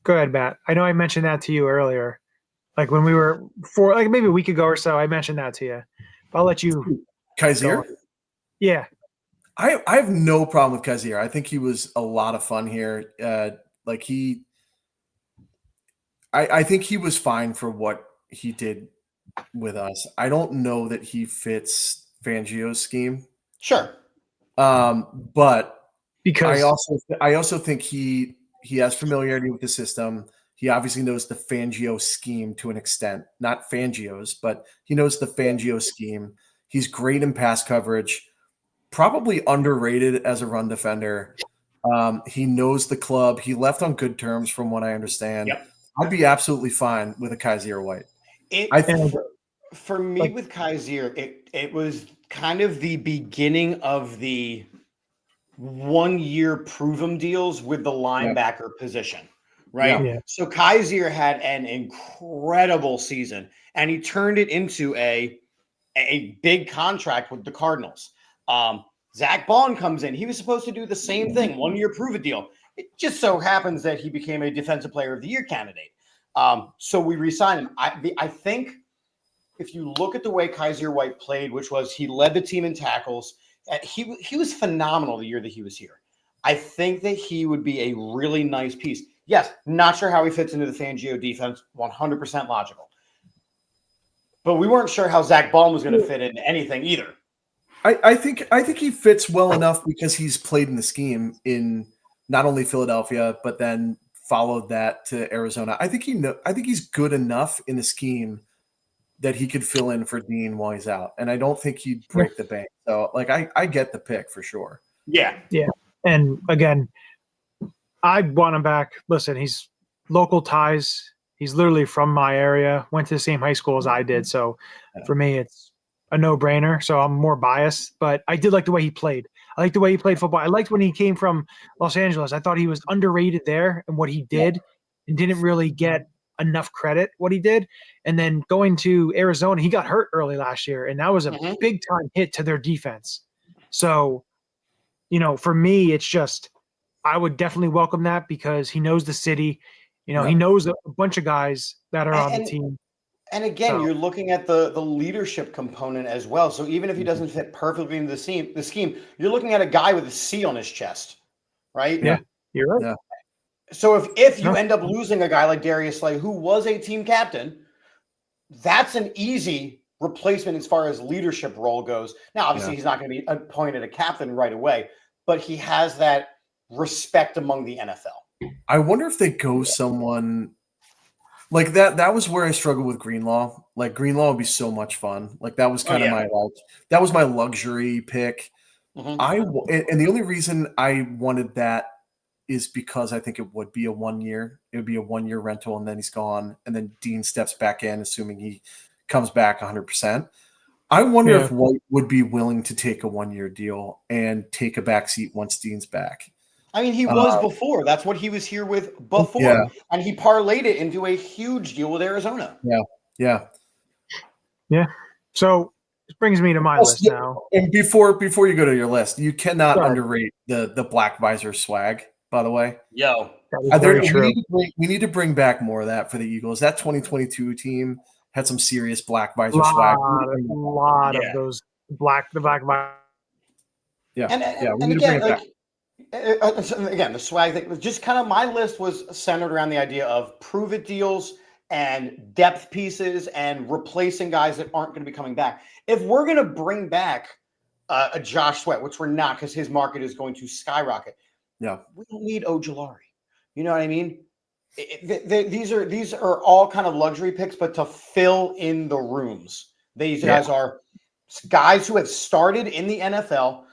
Go ahead, Matt. I know I mentioned that to you earlier. Like when we were maybe a week ago or so, I mentioned that to you. But I'll let you.
Kaiser?
Yeah.
I have no problem with Kaiser. I think he was a lot of fun here. I think he was fine for what he did with us. I don't know that he fits Fangio's scheme.
Sure.
But
because
I also think he has familiarity with the system. He obviously knows the Fangio scheme to an extent, not Fangio's, but he knows the Fangio scheme. He's great in pass coverage, probably underrated as a run defender. He knows the club. He left on good terms from what I understand.
Yep.
I'd be absolutely fine with a Kaiser White.
For me with Kaiser, it was kind of the beginning of the 1 year prove 'em deals with the linebacker position, right?
Yeah.
So Kaiser had an incredible season, and he turned it into a big contract with the Cardinals. Zach Baun comes in. He was supposed to do the same thing, 1 year prove it deal. It just so happens that he became a Defensive Player of the Year candidate. So we re-signed him. I think if you look at the way Kaiser White played, which was he led the team in tackles, he was phenomenal the year that he was here. I think that he would be a really nice piece. Yes, not sure how he fits into the Fangio defense, 100% logical. But we weren't sure how Zach Baun was going to fit into anything either.
I think he fits well enough because he's played in the scheme in not only Philadelphia, but then followed that to Arizona. I think he's good enough in the scheme that he could fill in for Dean while he's out. And I don't think he'd break the bank. So like I get the pick for sure.
Yeah.
Yeah. And again, I want him back. Listen, he's local ties. He's literally from my area, went to the same high school as I did. So for me, it's a no-brainer. So I'm more biased, but I did like the way he played. I liked the way he played football. I liked when he came from Los Angeles. I thought he was underrated there and what he did and didn't really get enough credit what he did. And then going to Arizona, he got hurt early last year, and that was a big-time hit to their defense. So, for me, it's just I would definitely welcome that because he knows the city. He knows a bunch of guys that are on the team.
And again, you're looking at the leadership component as well. So even if he doesn't fit perfectly into the scheme, you're looking at a guy with a C on his chest, right?
Yeah, you're right.
Yeah.
So if you end up losing a guy like Darius Slay, who was a team captain, that's an easy replacement as far as leadership role goes. Now, obviously, he's not going to be appointed a captain right away, but he has that respect among the NFL.
I wonder if they go someone like that. That was where I struggled with Greenlaw. Like Greenlaw would be so much fun. Like that was kind of that was my luxury pick. Mm-hmm. And the only reason I wanted that is because I think it would be a 1 year. It would be a 1 year rental, and then he's gone, and then Dean steps back in, assuming he comes back 100%. I wonder if White would be willing to take a 1 year deal and take a backseat once Dean's back.
I mean, he was before. That's what he was here with before. And he parlayed it into a huge deal with Arizona.
Yeah.
So this brings me to my list now.
And before you go to your list, you cannot underrate the black visor swag, by the way.
Yo.
We need to bring back more of that for the Eagles. That 2022 team had some serious black visor swag.
A lot of those black visor.
Yeah.
And again, again, the swag thing was just kind of my list was centered around the idea of prove it deals and depth pieces and replacing guys that aren't going to be coming back. If we're going to bring back a Josh Sweat, which we're not because his market is going to skyrocket, we don't need Ojulari. You know what I mean? These are all kind of luxury picks, but to fill in the rooms. These guys are guys who have started in the NFL,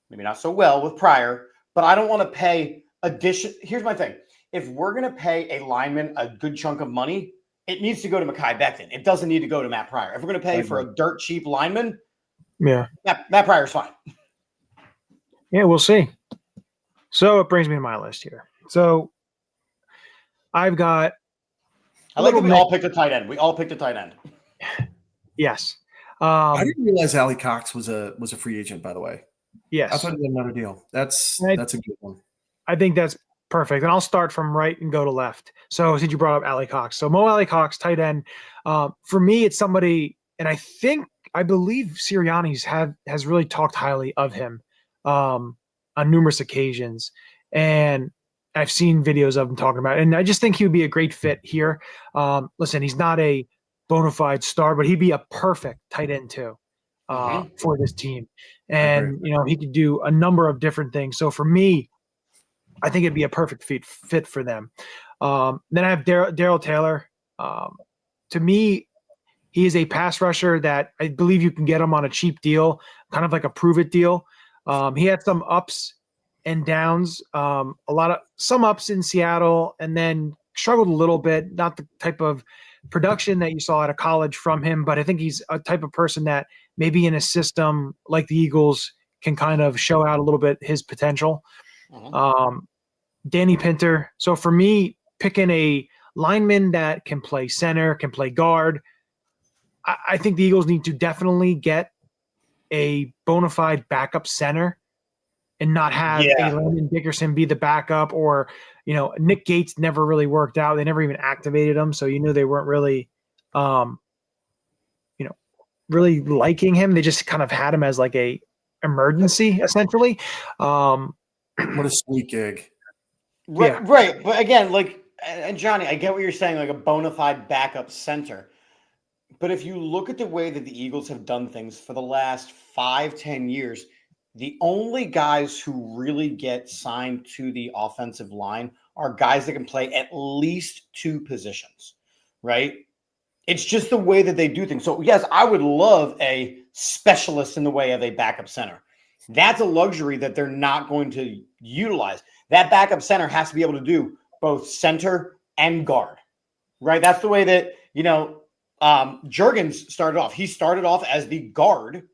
maybe not so well with Pryor, but I don't want to pay addition. Here's my thing. If we're going to pay a lineman a good chunk of money, it needs to go to Mekhi Becton. It doesn't need to go to Matt Pryor. If we're going to pay for a dirt cheap lineman, Matt Pryor's fine.
Yeah, we'll see. So it brings me to my list here. So I've got.
I like that we all picked a tight end. We all picked a tight end.
Yes.
I didn't realize Ali Cox was a free agent, by the way.
Yes.
I thought he had another deal. That's a good one.
I think that's perfect. And I'll start from right and go to left. So since you brought up Ali Cox. So Mo Ali Cox, tight end. For me, it's somebody, and I believe Sirianni's has really talked highly of him on numerous occasions. And I've seen videos of him talking about it. And I just think he would be a great fit here. Listen, he's not a bona fide star, but he'd be a perfect tight end too for this team. And, he could do a number of different things. So for me, I think it'd be a perfect fit for them. Then I have Darrell Taylor. To me, he is a pass rusher that I believe you can get him on a cheap deal, kind of like a prove it deal. He had some ups and downs, some ups in Seattle, and then struggled a little bit. Not the type of production that you saw out of college from him, but I think he's a type of person that maybe in a system like the Eagles can kind of show out a little bit his potential. Danny Pinter. So for me, picking a lineman that can play center, can play guard, I think the Eagles need to definitely get a bona fide backup center and not have a Landon Dickerson be the backup, or, Nick Gates never really worked out. They never even activated him. So you knew they weren't really, really liking him. They just kind of had him as like a emergency, essentially.
What a sweet gig.
Right. But again, and Johnny, I get what you're saying, like a bona fide backup center. But if you look at the way that the Eagles have done things for the last 5-10 years, the only guys who really get signed to the offensive line are guys that can play at least 2 positions, right? It's just the way that they do things. So, yes, I would love a specialist in the way of a backup center. That's a luxury that they're not going to utilize. That backup center has to be able to do both center and guard, right? That's the way that, Juergens started off. He started off as the guard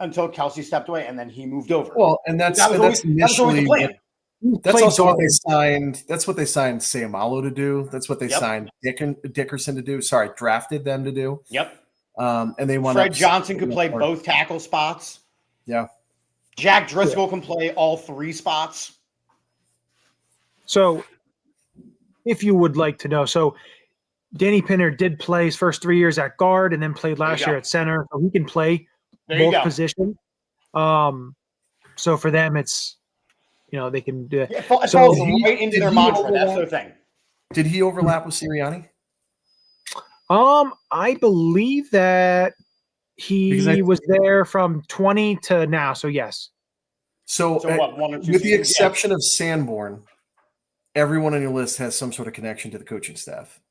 until Kelsey stepped away, and then he moved over.
Well, and that's initially the plan. That's also what they signed. That's what they signed Sayamalo to do. That's what they signed Dickerson to do. Sorry, drafted them to do.
Yep.
And they want
Fred Johnson could play both tackle spots.
Yeah.
Jack Driscoll can play all 3 spots.
So, if you would like to know, Danny Pinter did play his first 3 years at guard and then played last year at center. So he can play both positions. So for them, it's, they can do it.
It falls right into their mantra. That's their thing.
Did he overlap with Sirianni?
I believe that he was there from 20 to now. So yes.
So
what, 1 or 2
with the exception of Sanborn, everyone on your list has some sort of connection to the coaching staff.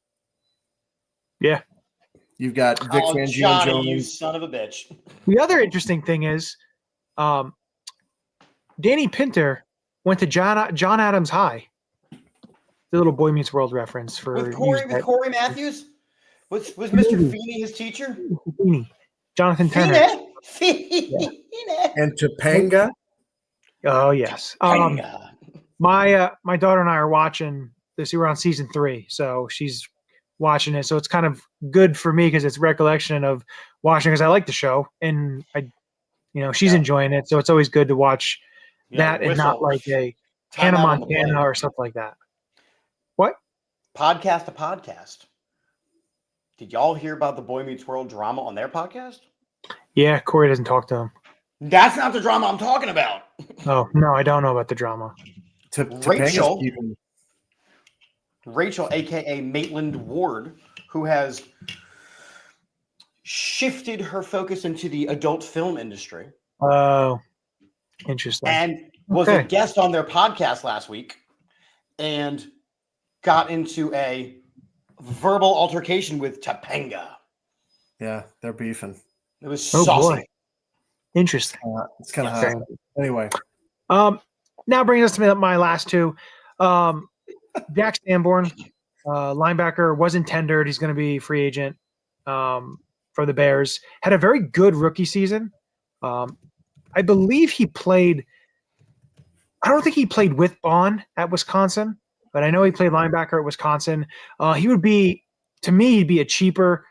Yeah.
You've got Vic Fangio Jones.
You son of a bitch.
The other interesting thing is Danny Pinter went to John Adams High. The little Boy Meets World reference for
with Corey Matthews? Was Mr. Feeney his teacher?
Feeney. Jonathan Turner.
Feeney.
And Topanga.
Oh, yes. My daughter and I are watching this. We're on season 3, so she's watching it. So it's kind of good for me because it's recollection of watching, because I like the show and she's enjoying it. So it's always good to watch that and not like a Hannah Montana or stuff like that. What?
Podcast to podcast. Did y'all hear about the Boy Meets World drama on their podcast?
Yeah, Corey doesn't talk to him.
That's not the drama I'm talking about.
Oh, no, I don't know about the drama.
Rachel, a.k.a. Maitland Ward, who has shifted her focus into the adult film industry.
Oh, interesting.
And was a guest on their podcast last week and got into a verbal altercation with Topanga.
Yeah, they're beefing.
It was saucy. Boy.
Interesting.
It's kind of hot. Anyway.
Now brings us to my last 2. Jack Sanborn, linebacker, wasn't tendered. He's going to be free agent for the Bears. Had a very good rookie season. I believe he played – I don't think he played with Baun at Wisconsin, but I know he played linebacker at Wisconsin. He would be – to me, he'd be a cheaper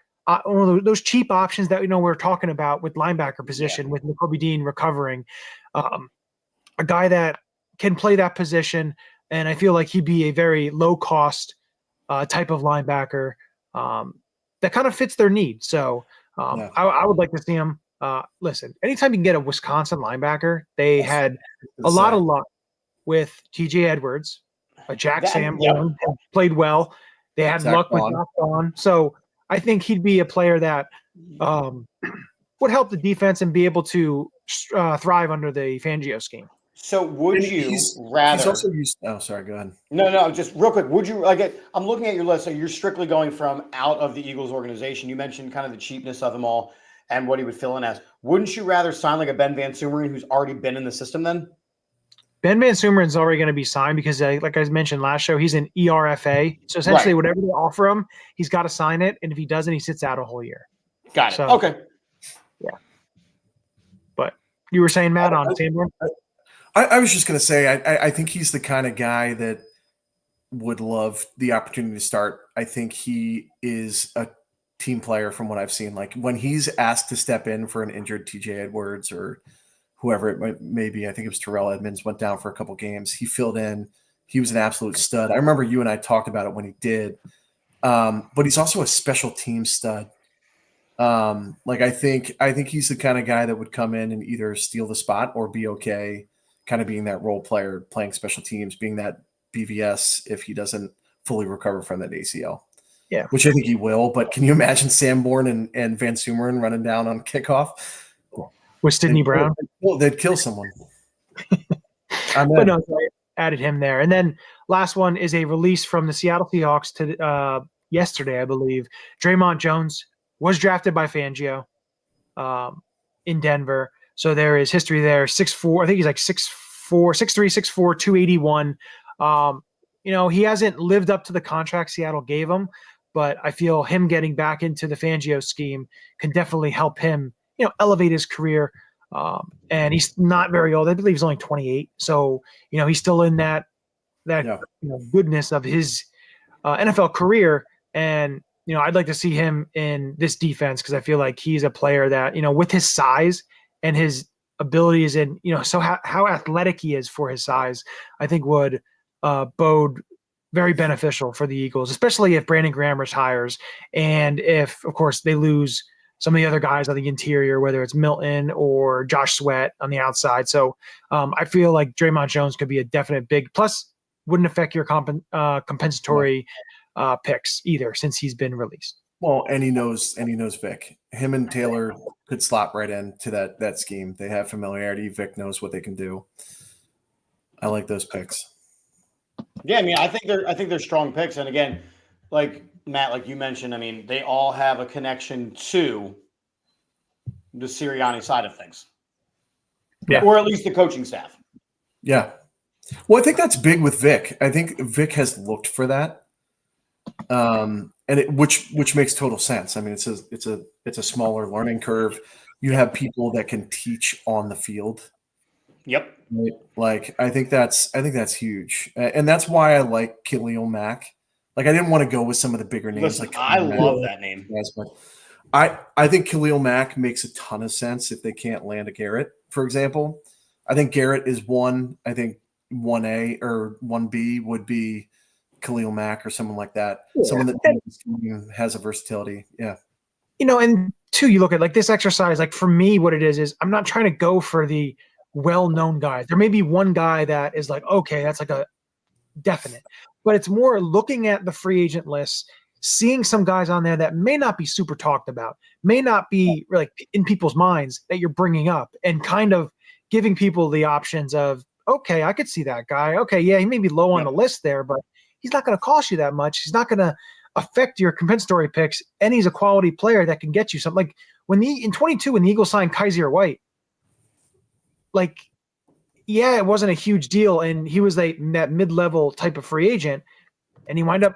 one of those cheap options that we're talking about with linebacker position with Nakobe Dean recovering. A guy that can play that position – and I feel like he'd be a very low-cost type of linebacker that kind of fits their need. So I would like to see him. Listen, anytime you can get a Wisconsin linebacker, they had a lot of luck with T.J. Edwards, Jack Sanborn played well. They had luck with Baun. So I think he'd be a player that would help the defense and be able to thrive under the Fangio scheme.
So would
And
you
he's
rather?
also used. Oh, sorry. Go ahead.
No, just real quick. Would you like? I'm looking at your list. So you're strictly going from out of the Eagles organization. You mentioned kind of the cheapness of them all and what he would fill in as. Wouldn't you rather sign like a Ben Van Sumeren who's already been in the system then?
Ben Van Sumeren is already going to be signed because, like I mentioned last show, he's an ERFA. So essentially, whatever they offer him, he's got to sign it. And if he doesn't, he sits out a whole year.
Got it.
So,
okay.
Yeah. But you were saying, Matt, on Sanborn?
I was just going to say, I think he's the kind of guy that would love the opportunity to start. I think he is a team player from what I've seen. Like when he's asked to step in for an injured TJ Edwards or whoever it may be, I think it was Terrell Edmonds, went down for a couple games. He filled in. He was an absolute stud. I remember you and I talked about it when he did. But he's also a special team stud. Like I think he's the kind of guy that would come in and either steal the spot or be okay kind of being that role player, playing special teams, being that BVS if he doesn't fully recover from that ACL.
Yeah.
Which I think he will. But can you imagine Sanborn and Van Sumeren running down on kickoff?
With Sidney Brown?
Well, they'd kill someone.
But no, so I added him there. And then last one is a release from the Seattle Seahawks to yesterday, I believe. Draymond Jones was drafted by Fangio in Denver. So there is history there. 6'4", I think he's like 6'4", 6'3", 6'4", 281. He hasn't lived up to the contract Seattle gave him, but I feel him getting back into the Fangio scheme can definitely help him, elevate his career. And he's not very old. I believe he's only 28. So, he's still in that goodness of his NFL career. And, I'd like to see him in this defense because I feel like he's a player that, with his size and his abilities and, so how athletic he is for his size, I think would bode very beneficial for the Eagles, especially if Brandon Graham retires and if, of course, they lose some of the other guys on the interior, whether it's Milton or Josh Sweat on the outside. So I feel like Draymond Jones could be a definite big plus, wouldn't affect your compensatory picks either since he's been released.
Well, and he knows Vic. Him and Taylor could slot right into that scheme. They have familiarity. Vic knows what they can do. I like those picks.
Yeah, I mean, I think they're strong picks. And again, like Matt, like you mentioned, I mean, they all have a connection to the Sirianni side of things.
Yeah.
Or at least the coaching staff.
Yeah. Well, I think that's big with Vic. I think Vic has looked for that. Which makes total sense. I mean, it's a smaller learning curve. You have people that can teach on the field.
Yep.
Right? Like I think that's huge, and that's why I like Khalil Mack. Like I didn't want to go with some of the bigger names.
Listen,
Like
I love that name.
Yes, but I think Khalil Mack makes a ton of sense if they can't land a Garrett, for example. I think Garrett is one. I think 1A or 1B would be Khalil Mack or someone like that. Yeah. Someone that has a versatility. Yeah.
And two, you look at like this exercise, like for me, what it is I'm not trying to go for the well-known guys. There may be one guy that is like, okay, that's like a definite, but it's more looking at the free agent list, seeing some guys on there that may not be super talked about, may not be like in people's minds that you're bringing up and kind of giving people the options of, okay, I could see that guy. Okay. Yeah. He may be low on the list there, but he's not going to cost you that much. He's not going to affect your compensatory picks. And he's a quality player that can get you something. Like in 22, when the Eagles signed Kaiser White, like, yeah, it wasn't a huge deal. And he was that mid-level type of free agent. And he wound up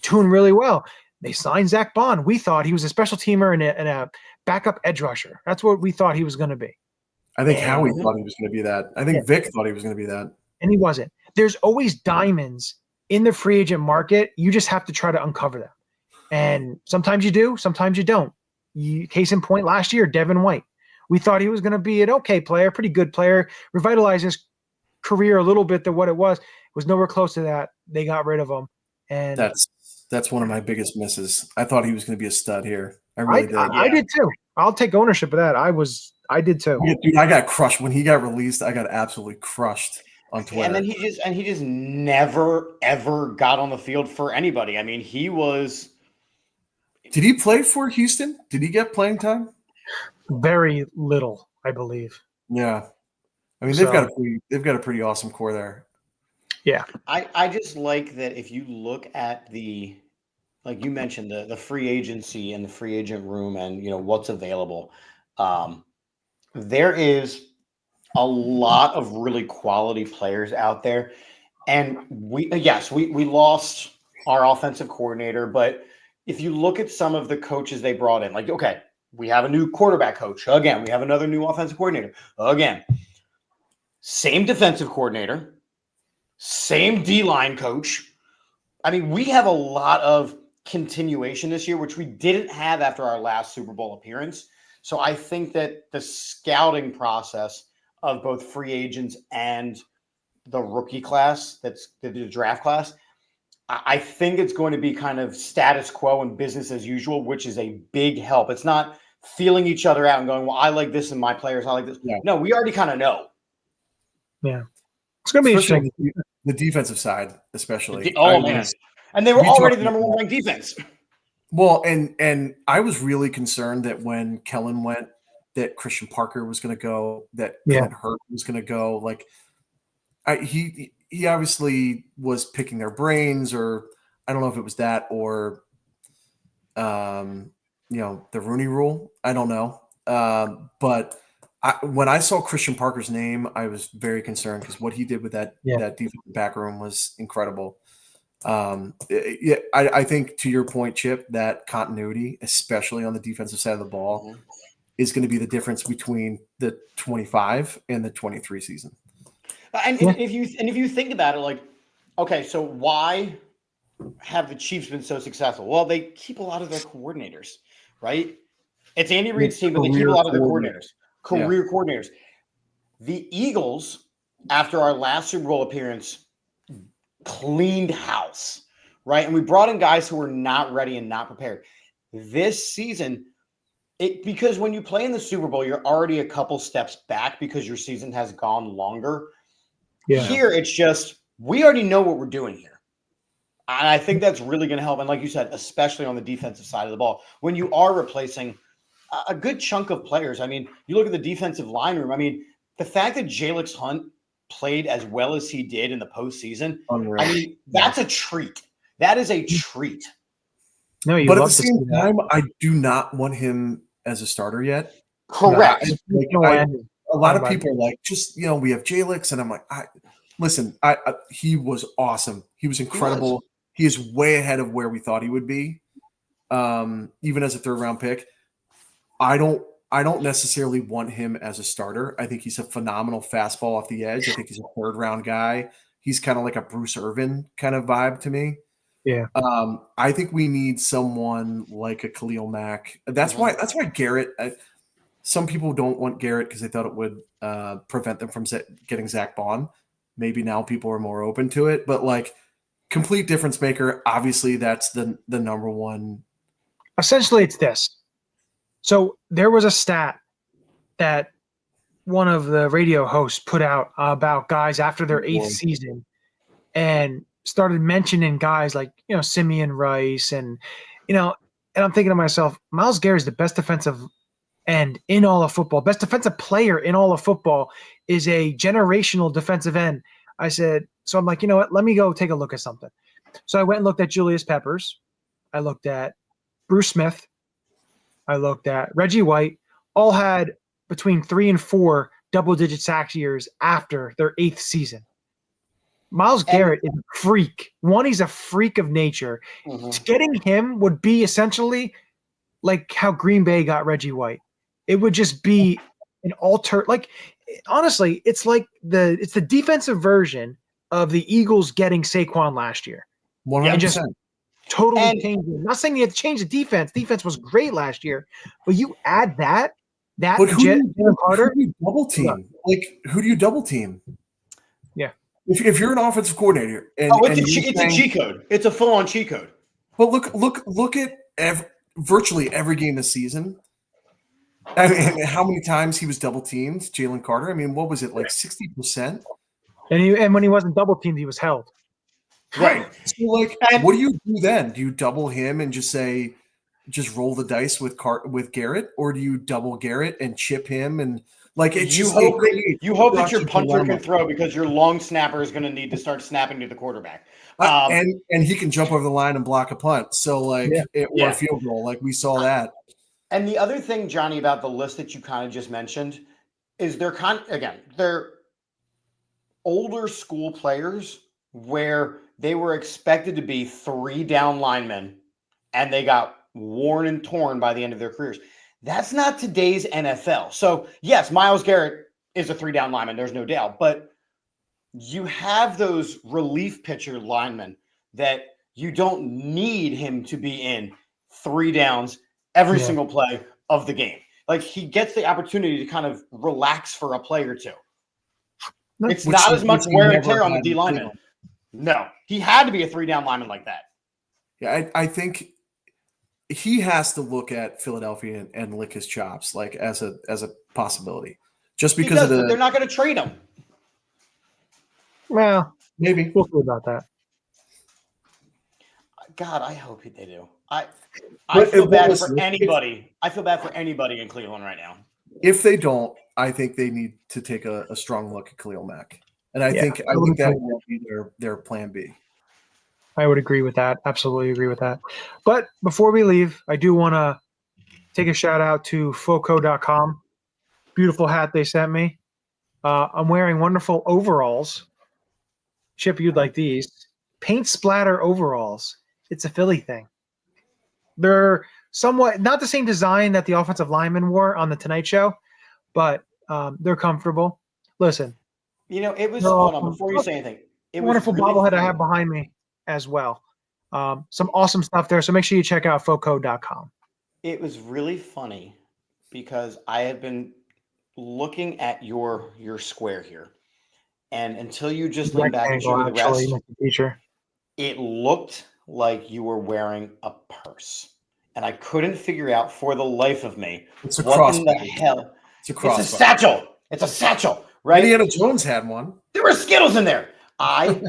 doing really well. They signed Zach Baun. We thought he was a special teamer and a backup edge rusher. That's what we thought he was going to be.
I think Howie thought he was going to be that. I think Vic thought he was going to be that.
And he wasn't. There's always diamonds in the free agent market. You just have to try to uncover them. And sometimes you do, sometimes you don't. Case in point, last year, Devin White. We thought he was going to be an okay player, pretty good player, revitalize his career a little bit than what it was. It was nowhere close to that. They got rid of him. And
that's one of my biggest misses. I thought he was going to be a stud here. I really did.
I did too. I'll take ownership of that. I did too.
Dude, I got crushed when he got released. I got absolutely crushed on Twitter.
And then he just never ever got on the field for anybody. I mean, he was.
Did he play for Houston? Did he get playing time?
Very little, I believe.
Yeah. I mean, they've got a pretty awesome core there.
Yeah.
I just like that if you look at like you mentioned, the free agency and the free agent room and, what's available. There is a lot of really quality players out there. And we lost our offensive coordinator, but if you look at some of the coaches they brought in, like, okay, we have a new quarterback coach. Again, we have another new offensive coordinator. Again, same defensive coordinator, same D-line coach. I mean, we have a lot of continuation this year, which we didn't have after our last Super Bowl appearance. So I think that the scouting process of both free agents and the rookie class, that's the draft class, I think it's going to be kind of status quo and business as usual, which is a big help. It's not feeling each other out and going, well, I like this and my players, I like this. Yeah. No, we already kind of know.
Yeah. It's going to be interesting.
The defensive side, especially.
Man. And they were already the number one ranked defense.
Well, and I was really concerned that when Kellen went, that Christian Parker was going to go, that Clint Hurt was going to go. Like, he obviously was picking their brains, or I don't know if it was that or, the Rooney Rule. I don't know. But when I saw Christian Parker's name, I was very concerned because what he did with that defensive back room was incredible. I think to your point, Chip, that continuity, especially on the defensive side of the ball, is going to be the difference between the 25 and the 23 season.
And if you think about it, like, okay, so why have the Chiefs been so successful? Well, they keep a lot of their coordinators, right? It's Andy Reid's team, but they keep a lot of their coordinators, career coordinators. The Eagles, after our last Super Bowl appearance, cleaned house, right? And we brought in guys who were not ready and not prepared. This season, because when you play in the Super Bowl, you're already a couple steps back because your season has gone longer. Yeah. Here, it's just, we already know what we're doing here. And I think that's really going to help. And like you said, especially on the defensive side of the ball, when you are replacing a good chunk of players. I mean, you look at the defensive line room. I mean, the fact that Jalix Hunt played as well as he did in the postseason, I mean, that's a treat. That is a treat.
No,
but at the same time, I do not want him as a starter yet.
Correct.
A lot of people are like, just, we have Jalix, and I'm like, listen, he was awesome. He was incredible. He is way ahead of where we thought he would be, even as a third-round pick. I don't necessarily want him as a starter. I think he's a phenomenal fastball off the edge. I think he's a third-round guy. He's kind of like a Bruce Irvin kind of vibe to me.
Yeah.
I think we need someone like a Khalil Mack. That's why Garrett. Some people don't want Garrett because they thought it would prevent them from getting Zach Baun. Maybe now people are more open to it, but like complete difference maker. Obviously, that's the number one.
Essentially, it's this. So there was a stat that one of the radio hosts put out about guys after their 8th season, and started mentioning guys like, Simeon Rice and I'm thinking to myself, Myles Garrett is the best defensive end in all of football, best defensive player in all of football, is a generational defensive end. I said, so I'm like, you know what? Let me go take a look at something. So I went and looked at Julius Peppers. I looked at Bruce Smith. I looked at Reggie White. All had between 3 and 4 double-digit sack years after their 8th season. Myles Garrett is a freak. One, he's a freak of nature. Mm-hmm. Getting him would be essentially like how Green Bay got Reggie White. It would just be an honestly, it's like it's the defensive version of the Eagles getting Saquon last year.
100%.
And just totally changed it. I'm not saying you have to change the defense. Defense was great last year, but you add that
but who do you double team? Like, who do you double team?
Yeah.
If you're an offensive coordinator,
it's a cheat code. It's a full-on cheat code.
But look at virtually every game this season. I mean, how many times he was double teamed, Jalen Carter? I mean, what was it, like 60%?
And when he wasn't double teamed, he was held.
Right. So, what do you do then? Do you double him and just roll the dice with Garrett, or do you double Garrett and chip him and Like it's
you
just,
hope that your punter can throw because your long snapper is going to need to start snapping to the quarterback.
And he can jump over the line and block a punt. So or a field goal, like we saw that.
And the other thing, Johnny, about the list that you kind of just mentioned is they're older school players where they were expected to be 3 down linemen and they got worn and torn by the end of their careers. That's not today's NFL. So, yes, Myles Garrett is a 3 down lineman. There's no doubt. But you have those relief pitcher linemen that you don't need him to be in 3 downs every single play of the game. Like, he gets the opportunity to kind of relax for a play or two. It's not as much wear and tear on the D lineman. No, he had to be a 3 down lineman like that.
Yeah, I think he has to look at Philadelphia and lick his chops, like as a possibility. Just because
they're not going to trade him.
Well,
maybe
we'll see about that.
God, I hope they do. I feel bad for anybody. I feel bad for anybody in Cleveland right now.
If they don't, I think they need to take a strong look at Khalil Mack, and I think that will be their plan B.
I would agree with that. Absolutely agree with that. But before we leave, I do want to take a shout out to Foco.com. Beautiful hat they sent me. I'm wearing wonderful overalls. Chip, you'd like these. Paint splatter overalls. It's a Philly thing. They're somewhat not the same design that the offensive lineman wore on the Tonight Show, but they're comfortable. Listen.
It was hold on before you say anything. It was
wonderful really bobblehead I have behind me as well. Some awesome stuff there. So make sure you check out Foco.com.
It was really funny because I have been looking at your square here. And until you just lean back and show me the rest, it looked like you were wearing a purse. And I couldn't figure out for the life of me what in the hell. It's a satchel. It's a satchel, right?
Indiana Jones had one.
There were Skittles in there. I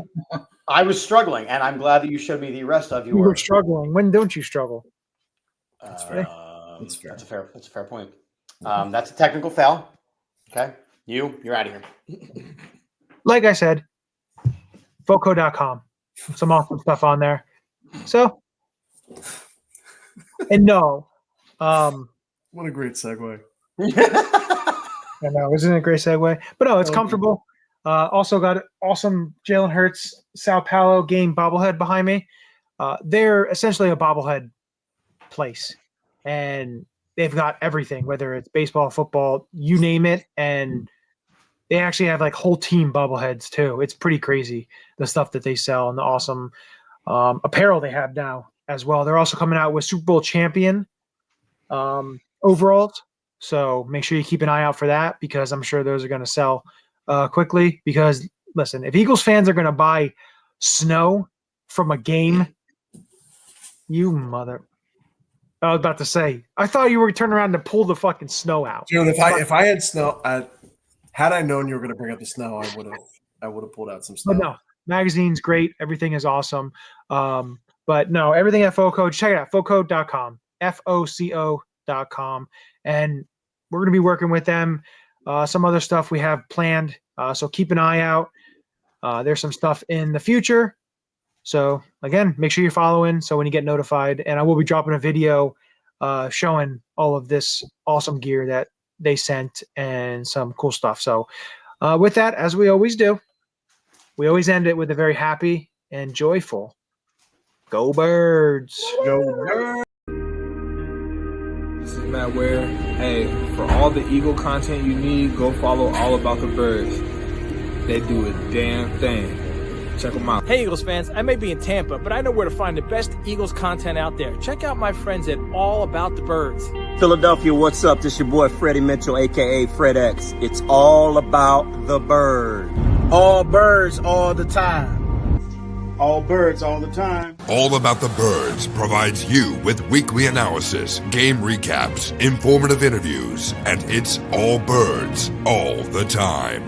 was struggling, and I'm glad that you showed me the rest of your.
You were struggling. When don't you struggle?
That's fair.
That's a fair point. That's a technical foul. Okay, you're out of here.
Like I said, Foco.com. Some awesome stuff on there. So, and no.
What a great segue.
I know, isn't it a great segue? But no, it's comfortable. Also got awesome Jalen Hurts Sao Paulo game bobblehead behind me. They're essentially a bobblehead place, and they've got everything, whether it's baseball, football, you name it, and they actually have like whole team bobbleheads too. It's pretty crazy the stuff that they sell and the awesome apparel they have now as well. They're also coming out with Super Bowl champion overalls. So make sure you keep an eye out for that because I'm sure those are going to sell quickly. Because listen, if Eagles fans are going to buy snow from a game, you mother. I was about to say, I thought you were turning around to pull the fucking snow out.
Dude, if I had snow, had I known you were going to bring up the snow, I would have pulled out some snow.
But no, magazine's great. Everything is awesome. But no, everything at Foco. Check it out, Foco.com, Foco.com, and we're going to be working with them. Some other stuff we have planned. So keep an eye out. There's some stuff in the future. So again, make sure you're following so when you get notified, and I will be dropping a video showing all of this awesome gear that they sent and some cool stuff. So with that, as we always do, we always end it with a very happy and joyful Go Birds.
Go Birds.
This is Matt Ware. Hey, for all the Eagle content you need, go follow All About the Birds. They do a damn thing. Check them out.
Hey, Eagles fans, I may be in Tampa, but I know where to find the best Eagles content out there. Check out my friends at All About the Birds.
Philadelphia, what's up? This your boy Freddie Mitchell, a.k.a. Fred X. It's all about the bird.
All birds all the time. All birds all the time.
All About the Birds provides you with weekly analysis, game recaps, informative interviews, and it's all birds all the time.